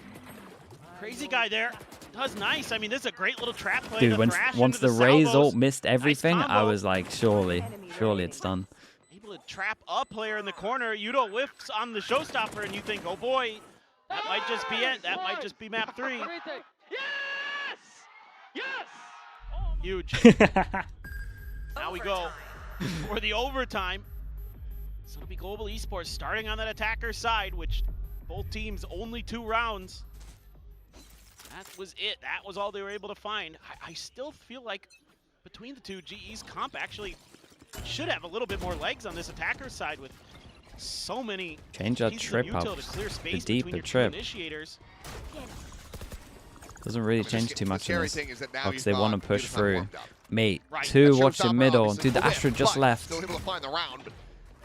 B: Crazy guy there. Does nice. I mean, this is a great little trap play.
A: Dude, once the Raze ult missed everything, I was like, surely it's done.
B: Able to trap a player in the corner. Yudo whiffs on the showstopper, and you think, oh boy, that might just be it. That might just be map 3.
D: Yes! Yes!
B: Huge. Now we go for the overtime. So it'll be Global Esports starting on that attacker side, which both teams only 2 rounds. That was it. That was all they were able to find. I still feel like between the two, GE's comp actually should have a little bit more legs on this attacker side with so many
A: change that trip up. The deeper trip.
B: Initiators.
A: Doesn't really change too much in this because they want to push through. Mate,
C: Right.
A: 2 watch the middle. Dude, the Astra just left.
C: Still able to find the round.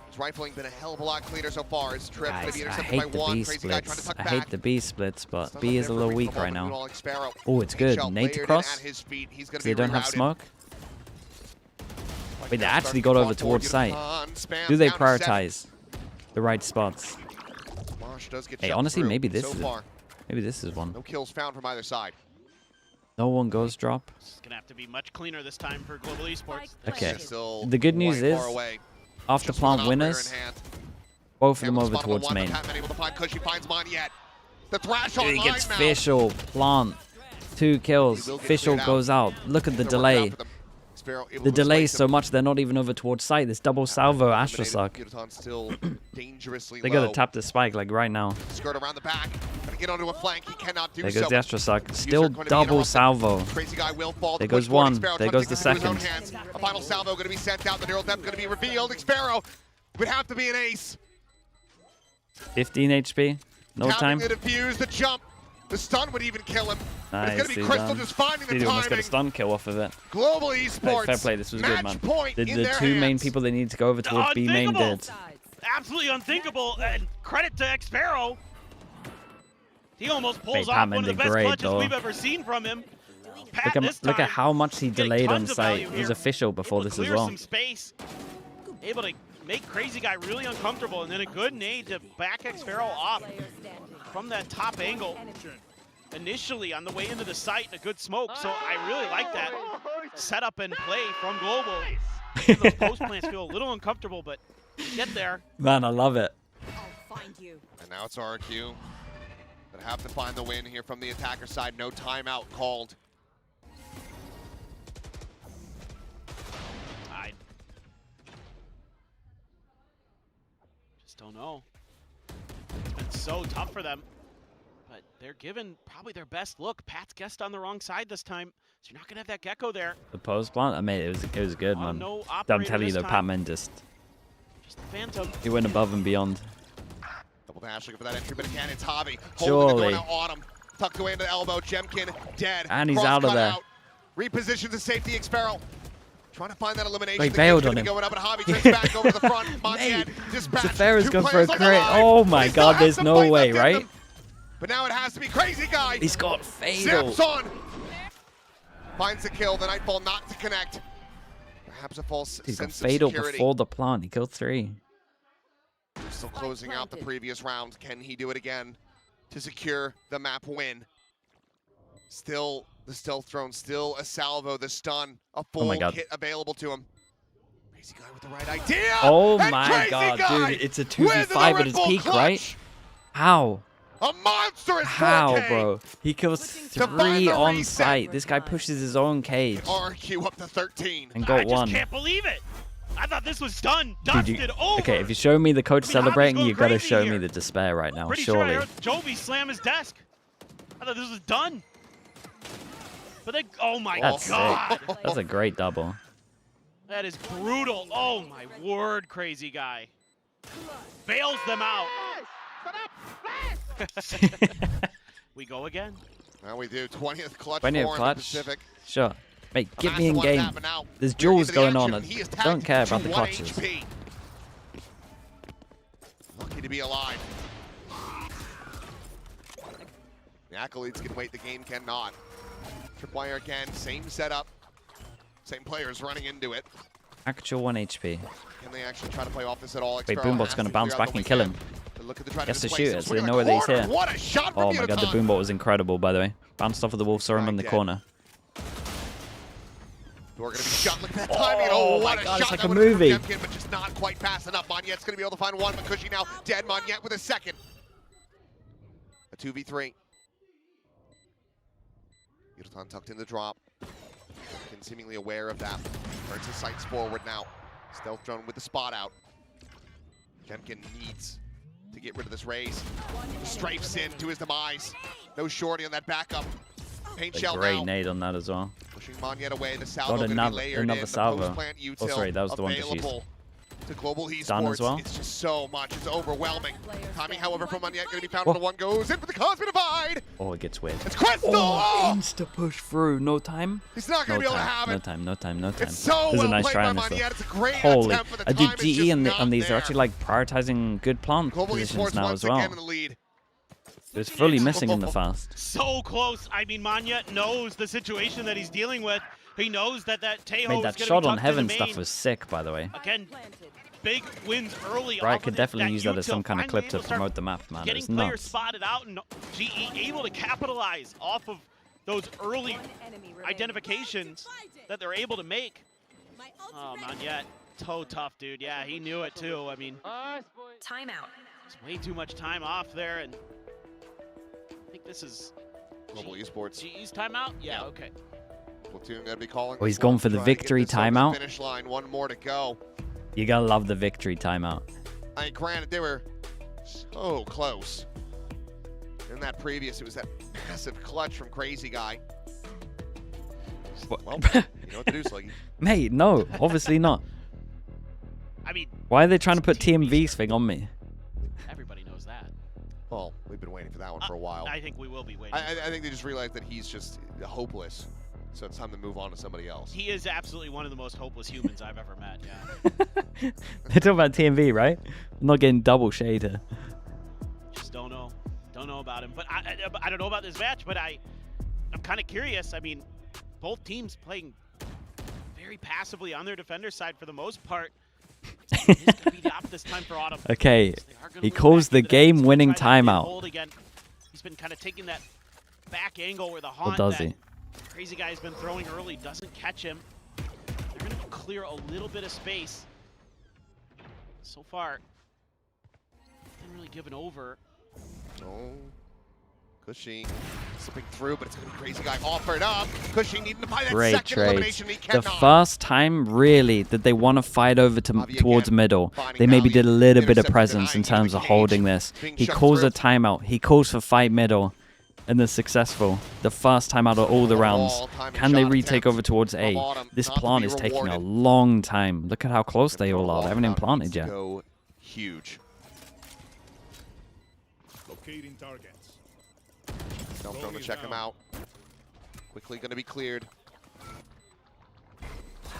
C: His rifling been a hell of a lot cleaner so far. His trip
A: Guys,
C: maybe
A: I
C: intercepted by
A: hate the
C: 1.
A: B
C: Crazy guy trying to
A: splits.
C: tuck
A: I
C: back.
A: hate the B splits, but
C: Still
A: B is a
C: not
A: little
C: there for
A: weak
C: Reasonable
A: right now.
C: Moment, Sparrow.
A: Oh, it's good.
C: HL
A: Nade
C: layered in
A: across.
C: at his feet. He's gonna
A: They
C: be
A: don't have
C: rerouted.
A: smoke.
C: Like
A: Wait, they
C: that,
A: actually
C: starting
A: got
C: to
A: over
C: fall
A: towards
C: forward.
A: site.
C: Spam
A: Do they
C: down to 7.
A: prioritize the right spots?
C: Mosh does get
A: Hey,
C: shot
A: honestly,
C: through
A: maybe this
C: so
A: is
C: far.
A: Maybe this is one.
C: No kills found from either side.
A: No one goes drop.
B: It's gonna have to be much cleaner this time for Global Esports.
A: Okay.
C: Still
A: The good news
C: quite far
A: is,
C: away.
A: after
C: Just with an
A: plant
C: operator
A: winners,
C: in hand.
A: both of them
C: Cameron's
A: over
C: spotted
A: towards
C: one, but
A: main.
C: Patman able to find Cushy, finds mine yet. The thrash
A: Dude,
C: on
A: he gets
C: now.
A: Fischl, plant, 2 kills.
C: He will get
A: Fischl
C: cleared out.
A: goes out. Look at the
C: It's gonna work out
A: delay.
C: for them. Sparrow able
A: The
C: to
A: delay
C: displace
A: is so
C: him.
A: much they're not even over towards site. This double salvo Astra suck.
C: Yudotan still dangerously
A: They
C: low.
A: gotta tap the spike like right now.
C: Skirt around the back. Gonna get onto a flank. He cannot do
A: There
C: so.
A: goes the Astra suck.
C: User
A: Still
C: going to be
A: double
C: interrupted.
A: salvo.
C: Crazy guy will fall.
A: There
C: The push
A: goes
C: forward.
A: one.
C: Sparrow
A: There
C: trying
A: goes
C: to
A: the
C: take this into his
A: second.
C: own hands. A final salvo going to be sent out. The neural depth going to be revealed. Sparrow would have to be an ace.
A: 15 HP. No
C: Counting
A: time.
C: the defuse, the jump. The stun would even kill him. But it's
A: Nice,
C: going to be
A: dude,
C: Crystal just finding the
A: Dude, almost got a
C: timing.
A: stun kill off of it.
C: Global
A: Hey,
C: Esports.
A: fair play, this was good,
C: match
A: man.
C: point
A: The
C: in their
A: 2 main
C: hands.
A: people they need to go over towards B main
B: Unthinkable.
A: did.
B: Absolutely unthinkable, and credit to X-Sparrow. He almost pulls
A: Wait,
B: off
A: Patman
B: one of the
A: did
B: best
A: great,
B: clutches
A: though.
B: we've ever seen from him. Pat,
A: Look at how much he
B: getting
A: delayed on
B: tons of
A: site.
B: value
A: It was
B: here.
A: official before
B: Able to
A: this as
B: clear
A: well.
B: some space. Able to make Crazy Guy really uncomfortable, and then a good nade to back X-Sparrow off from that top angle. Initially on the way into the site, a good smoke, so I really like that setup and play from Global. Those post plants feel a little uncomfortable, but get there.
A: Man, I love it.
E: I'll find you.
C: And now it's RRQ. That have to find the win here from the attacker side. No timeout called.
B: I just don't know. It's been so tough for them. But they're given probably their best look. Pat's guessed on the wrong side this time, so you're not gonna have that gecko there.
A: The post plant, I mean, it was good, man.
B: No
A: I'm
B: operator
A: telling you,
B: this
A: though,
B: time.
A: Patman just
B: Just the Phantom.
A: he went above and beyond.
C: Double dash looking for that entry, but again, it's Hobby. Holding the
A: Surely.
C: door now on him. Tucked away into the elbow. Jemkin dead.
A: And he's
C: Cross
A: out of
C: cut
A: there.
C: out. Repositions to safety. X-Sparrow trying to find that elimination.
A: They
C: The
A: bailed
C: game's
A: on
C: gonna
A: him.
C: be going up, and Hobby turns back over to the front.
A: Mate,
C: Montian dispatched.
A: Zafira's
C: 2
A: going for a
C: players on the
A: crit.
C: line.
A: Oh my
C: They still
A: god,
C: have
A: there's
C: to
A: no
C: fight
A: way,
C: to get
A: right?
C: them. But now it has to be Crazy Guy.
A: He's got fatal.
C: Zips on. Finds the kill. The Nightfall not to connect. Perhaps a false
A: He's got
C: sense of
A: fatal
C: security.
A: before the plant. He killed 3.
C: Still closing out the previous round. Can he do it again to secure the map win? Still the stealth drone, still a salvo, the stun, a full
A: my God.
C: kit available to him. Crazy Guy with the right idea.
A: Oh
C: and
A: my
C: Crazy
A: god,
C: Guy
A: dude, it's a
C: with
A: 2v5
C: the
A: at
C: Red
A: its
C: Bull
A: peak,
C: clutch.
A: right? How?
C: A monstrous
A: How,
C: 4K.
A: bro? He kills
C: To find
A: 3
C: the
A: on
C: reset.
A: site. This guy pushes his own cage
C: RRQ up to 13.
A: and
B: I
A: got
B: just
A: 1.
B: can't believe it. I thought this was done,
A: Dude,
B: dusted, over.
A: okay, if you show me the coach
B: I mean,
A: celebrating,
B: Hobby's
A: you
B: going
A: gotta
B: crazy
A: show
B: here.
A: me the despair right now,
B: Pretty
A: surely.
B: sure I heard Jovi slam his desk. I thought this was done. But then, oh my
A: That's
B: god.
A: sick. That's a great double.
B: That is brutal. Oh my word, Crazy Guy. Bails them out. We go again.
C: Now we do 20th clutch
A: 20th
C: for in the
A: clutch.
C: Pacific.
A: Sure. Mate,
C: A
A: get me in
C: massive one
A: game.
C: happened now.
A: There's
C: We're
A: duels
C: into the
A: going
C: action,
A: on.
C: and he is
A: I don't
C: tagged
A: care
C: to
A: about the
C: 1
A: clutches.
C: HP. Lucky to be alive. The accolades can wait, the game cannot. Tripwire again, same setup. Same players running into it.
A: Actual 1 HP.
C: Can they actually try to play off this at all?
A: Wait,
C: X-Sparrow
A: Boombot's
C: has
A: gonna
C: to
A: bounce
C: clear out
A: back
C: the
A: and kill him.
C: weekend. The looking to try
A: Gets
C: to
A: to
C: displace
A: shoot
C: him.
A: it, so they
C: Swing
A: know
C: in
A: where
C: the
A: he's
C: corner.
A: here.
C: What a shot from
A: Oh my god, the
C: Yunatan.
A: boom bot was incredible, by the way. Bounced off of the wolf, saw him in the corner.
C: We're going to be shot. Look at that timing. Oh,
A: my
C: what a
A: God,
C: shot.
A: it's like
C: that
A: a
C: would've been
A: movie.
C: from Jemkin, but just not quite fast enough. Monyet's going to be able to find one, but Cushy now dead. Monyet with a second. A 2v3. Yunatan tucked in the drop. Jemkin seemingly aware of that. Turns his sights forward now. Stealth drone with the spot out. Jemkin needs to get rid of this raise. Strafes in to his demise. No shorty on that backup. Paint shell
A: Great
C: now.
A: nade on that as well.
C: Pushing Monyet away. The salvo
A: Got
C: going to be
A: another-
C: layered
A: another
C: in.
A: salvo.
C: The post-plant util
A: Oh, sorry, that was the one that she's
C: available to Global Esports.
A: done as well.
C: It's just so much. It's overwhelming. Timing, however, from Monyet going to be found
A: Oh.
C: on the one. Goes in for the Cosmic Divide.
A: Oh, it gets weird.
C: It's Crystal.
A: Oh,
C: Oh!
A: insta push through. No time.
C: He's not going
A: No
C: to be able to
A: time.
C: have
A: No
C: it.
A: time. No time. No time.
C: It's so
A: There's a
C: well
A: nice
C: played
A: try
C: by
A: on this, though.
C: Monyet. It's a great
A: Holy,
C: attempt, but the
A: dude,
C: time is
A: GE
C: just
A: and
C: not
A: these are
C: there.
A: actually like prioritizing good plant
C: Global
A: positions
C: Esports
A: now
C: once
A: as well.
C: again in the lead.
A: It was fully missing in the fast.
B: So close. I mean, Monyet knows the situation that he's dealing with. He knows that Tejo
A: Made
B: is
A: that
B: going
A: shot
B: to be
A: on
B: tucked
A: heaven
B: in the
A: stuff
B: main.
A: was sick, by the way.
B: Again, big wins early.
A: Right,
B: off
A: could
B: of
A: definitely use that as
B: util,
A: some kind of
B: finally
A: clip to
B: able start
A: promote the map, man.
B: Getting
A: It's
B: players
A: nuts.
B: spotted out and GE able to capitalize off of those early
E: One enemy remaining.
B: identifications that they're able to make. Oh, Monyet, so tough, dude. Yeah, he knew it too. I mean,
D: Nice, boy.
E: Timeout.
B: it's way too much time off there, and I think this is
C: Global Esports.
B: GE's timeout. Yeah, okay.
C: Platoon going to be calling.
A: Oh, he's
C: this one,
A: going for the
C: trying to get
A: victory
C: this on the
A: timeout.
C: Finish line. One more to go.
A: You gotta love the victory timeout.
C: I mean, granted, they were so close. In that previous, it was that massive clutch from Crazy Guy.
A: What?
C: Well, you know what to do, Sliggy.
A: Mate, no, obviously not.
B: I mean,
A: Why are they trying to put TMV's thing on me?
B: everybody knows that.
C: Well, we've been waiting for that one for a while.
B: I think we will be waiting.
C: I think they just realized that he's just hopeless. So it's time to move on to somebody else.
B: He is absolutely one of the most hopeless humans I've ever met. Yeah,
A: They're talking about TMV, right? I'm not getting double shade here.
B: just don't know about him. But I don't know about this match. But I'm kind of curious. I mean, both teams playing very passively on their defender side for the most part. It's going to be the opposite this time for Autumn.
A: Okay,
B: They are gonna
A: he
B: move
A: calls
B: back
A: the
B: into that. He's gonna
A: game-winning
B: try that
A: timeout.
B: hold again. He's been kind of taking that back angle where the
A: Or
B: haunt
A: does
B: that
A: he?
B: Crazy Guy's been throwing early doesn't catch him. They're going to clear a little bit of space. So far, haven't really given over.
C: Oh, Cushing slipping through, but it's going to be Crazy Guy offered up. Cushing needing to find that
A: Great
C: second
A: trade.
C: elimination. He
A: The
C: cannot.
A: first time, really, that they want to fight over to,
C: Javi
A: towards
C: again,
A: middle,
C: finding
A: they maybe
C: Javi,
A: did a little bit of
C: intercepted
A: presence in
C: denying
A: terms of
C: Cage,
A: holding this.
C: being
A: He
C: shut
A: calls a
C: through.
A: timeout. He calls for fight middle, and they're successful. The first time out of all the rounds.
C: All-time
A: Can they
C: shot
A: retake
C: attempt
A: over towards
C: from
A: A?
C: Autumn,
A: This
C: not to
A: plant
C: be
A: is taking a
C: rewarded.
A: long time. Look at how close they all are. They haven't even
C: Walkout
A: planted
C: needs to
A: yet.
C: Go huge.
H: Locating targets.
C: Don't throw to check him out. Quickly going to be cleared.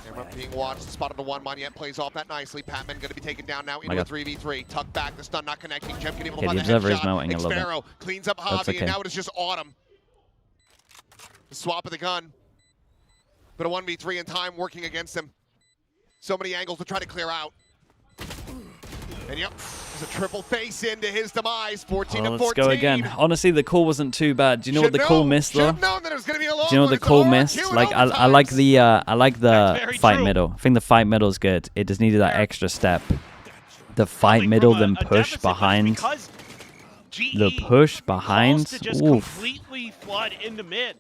C: Camera being watched. Spotted the one. Monyet plays off that nicely. Patman going to be taken down now into a
A: God.
C: 3v3. Tuck back. The stun not connecting. Jemkin able to
A: Okay,
C: find
A: the
C: the
A: observer is
C: headshot.
A: melting a little bit.
C: Xpero cleans up
A: That's
C: Javi,
A: okay.
C: and now it is just Autumn. The swap of the gun. But a 1v3 in time working against him. So many angles to try to clear out. And yep, there's a triple face into his demise. 14
A: Oh,
C: to 14.
A: let's go again. Honestly, the call wasn't too bad. Do you know what the call missed though?
C: Should've known that it was gonna be a long
A: Do you know what
C: one.
A: the
C: It's
A: call
C: RRQ
A: missed?
C: in
A: Like I
C: overtime.
A: like the
B: That's very
A: fight
B: true.
A: middle. I think the fight middle's good. It just needed that
B: Fair.
A: extra step. The fight
B: Coming
A: middle,
B: from
A: then
B: a
A: push
B: deficit, but
A: behind.
B: because GE
A: The push
B: calls
A: behind.
B: to just
A: Oof.
B: completely flood into mid,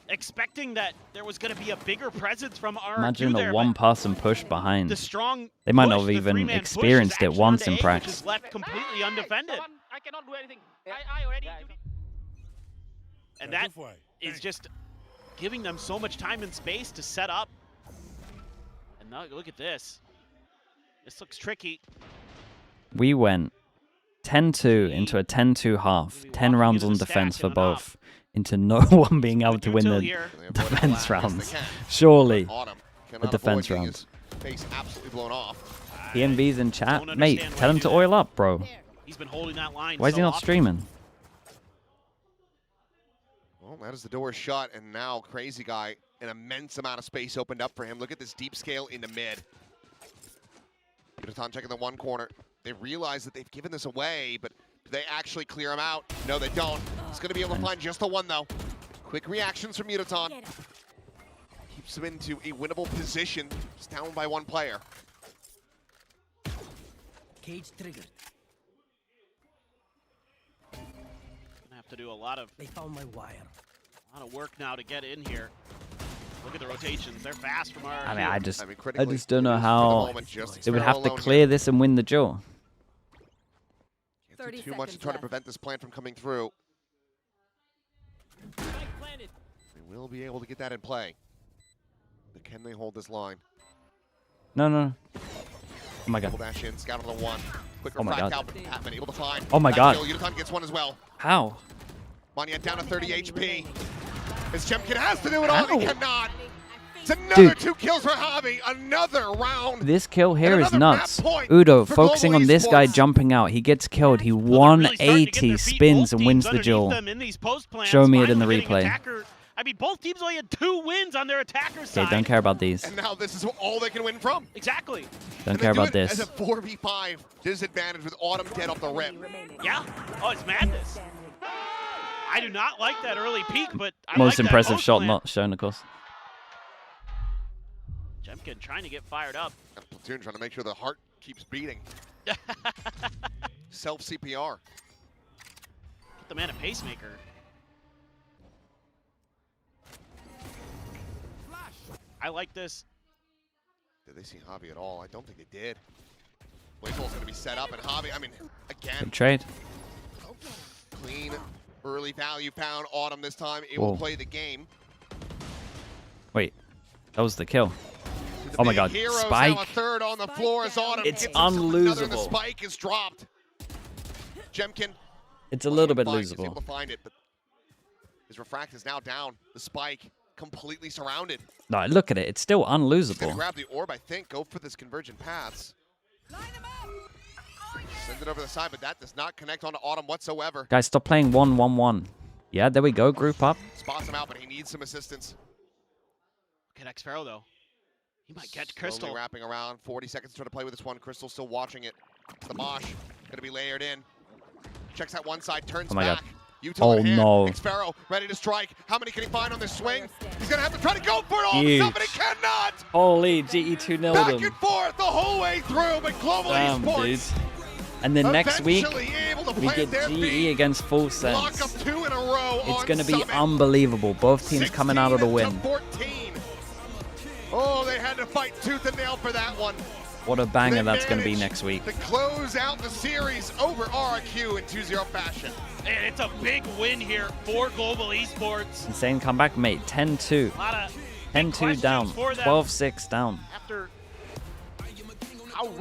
B: expecting that there was going to be a bigger presence from RRQ
A: Imagine
B: there,
A: a
B: but
A: one-person push
B: the
A: behind.
B: strong
A: They might
B: push,
A: not have
B: the
A: even
B: three-man push is
A: experienced it
B: actually
A: once
B: onto
A: in
B: A, which
A: practice.
B: is left completely undefended.
D: I cannot do anything. I already.
B: And that
H: Fly.
B: is just giving them so much time and space to set up. And now look at this. This looks tricky.
A: We went 10-2 into a 10-2 half.
B: Really
A: 10
B: walking
A: rounds
B: into
A: on
B: the
A: defense
B: stack
A: for
B: and enough.
A: both. Into no one being able to win
B: Util
A: the
B: here.
C: They avoid
A: defense
C: the last
A: rounds.
C: they can.
A: Surely.
C: Autumn cannot
A: defense
C: avoid getting
A: round.
C: his face absolutely blown off.
A: PMV's in chat.
B: Don't
A: Mate,
B: understand
A: tell
B: why
A: him
B: you
A: to
B: do that.
A: oil up, bro.
B: He's been holding that line
A: Why is
B: so
A: he not
B: often.
A: streaming?
C: Well, that is the door shut, and now Crazy Guy, an immense amount of space opened up for him. Look at this deep scale into mid. Guiton checking the one corner. They realize that they've given this away, but Do they actually clear him out? No, they don't. He's going to be able to find just the one, though. Quick reactions from Mutaton. Keeps him into a winnable position. Just down by one player.
H: Cage triggered.
B: Gonna have to do a lot of
H: wire.
B: A lot of work now to get in here. Look at the rotations. They're fast from RRQ.
A: I mean, I just
C: critically,
A: don't know
C: for the
A: how
C: moment, just
A: they would have to
C: alone
A: clear
C: here.
A: this and win the duel.
C: Can't do
E: 30
C: too much to
E: seconds
C: try to
E: left.
C: prevent this plan from coming through. They will be able to get that in play. But can they hold this line?
A: No, no. Oh my god.
C: Double dash in, scout on the one. Quick
A: Oh my
C: refract
A: god.
C: out, but Patman able to find.
A: Oh my
C: that
A: god.
C: kill. Yutaton gets one as well.
A: How?
C: Manya down to 30 HP. As Jemkin has to do it all,
A: How?
C: he cannot. It's another
A: Dude.
C: 2 kills for Javi. Another round.
A: This kill here is
C: another map
A: nuts.
C: point
A: Udo
C: for
A: focusing
C: Global
A: on this guy
C: Esports.
A: jumping out. He gets killed. He
B: Well, they're really starting to get
A: 180
B: their feet.
A: spins
B: Both
A: and wins
B: teams
A: the duel.
B: underneath them in these post plans,
A: Show me it in the
B: finally getting
A: replay.
B: attacker. I mean, both teams only had 2 wins on their attacker
A: Okay,
B: side.
A: don't care about these.
C: And now this is all they can win from.
B: Exactly.
A: Don't
C: And they
A: care
C: do
A: about
C: it As
A: this.
C: a 4v5 disadvantage with Autumn dead off the rip.
E: Enemy remaining.
B: Yeah. Oh, it's madness.
E: Standing.
B: I do not like that early peak, but I
A: Most
B: like that
A: impressive
B: post
A: shot
B: plan.
A: not shown, of course.
B: Jemkin trying to get fired up.
C: And Platoon trying to make sure the heart keeps beating. Self CPR.
B: Put the man a pacemaker. I like this.
C: Did they see Javi at all? I don't think they did. Blazeball's going to be set up, and Javi, I mean, again,
A: Good trade.
C: clean early value found. Autumn this time, able
A: Whoa.
C: to play the game.
A: Wait, that was the kill.
C: The
A: Oh my
C: big
A: god,
C: heroes
A: Spike.
C: Now a third on the floor as Autumn
A: It's
C: gets himself another, and the
A: unlosable.
C: spike is dropped. Jemkin.
A: It's a little bit
C: He's able
A: losable.
C: to find it, but his refract is now down. The spike completely surrounded.
A: No, look at it. It's still
C: He's going to
A: unlosable.
C: grab the orb, I think, go for this convergent paths. Send it over the side, but that does not connect onto Autumn whatsoever.
A: Guys, stop playing 1-1-1. Yeah, there we go. Group up.
C: Spots him out, but he needs some assistance.
B: Look at Xpharaoh, though. He might catch
C: Slowly
B: Crystal.
C: wrapping around. 40 seconds to try to play with this one. Crystal still watching it. The Mosh going to be layered in. Checks that one side, turns
A: Oh my
C: back.
A: god.
C: Utah
A: Oh
C: in hand.
A: no.
C: Xpharaoh ready to strike. How many can he find on this swing? He's going to have to try to go for it all.
A: Huge.
C: Somebody cannot.
A: Holy, GE2 nailed
C: Back
A: him.
C: and forth the whole way through, but Global
A: Damn, dude.
C: Esports
A: And then next week,
C: eventually able to
A: we
C: plant
A: get
C: their
A: GE
C: feet.
A: against Full
C: Lock up
A: Sense.
C: 2 in a row
A: It's
C: on
A: going to be
C: Summit.
A: unbelievable. Both teams coming out of the
C: 16
A: win.
C: to 14. Oh, they had to fight tooth and nail for that one.
A: What a banger
C: They
A: that's going to be
C: managed
A: next week.
C: to close out the series over RRQ in 2-0 fashion.
B: And it's a big win here for Global Esports.
A: Insane comeback, mate. 10-2.
B: A lot of big
A: 10-2
B: questions
A: down.
B: for them
A: 12-6 down.
B: after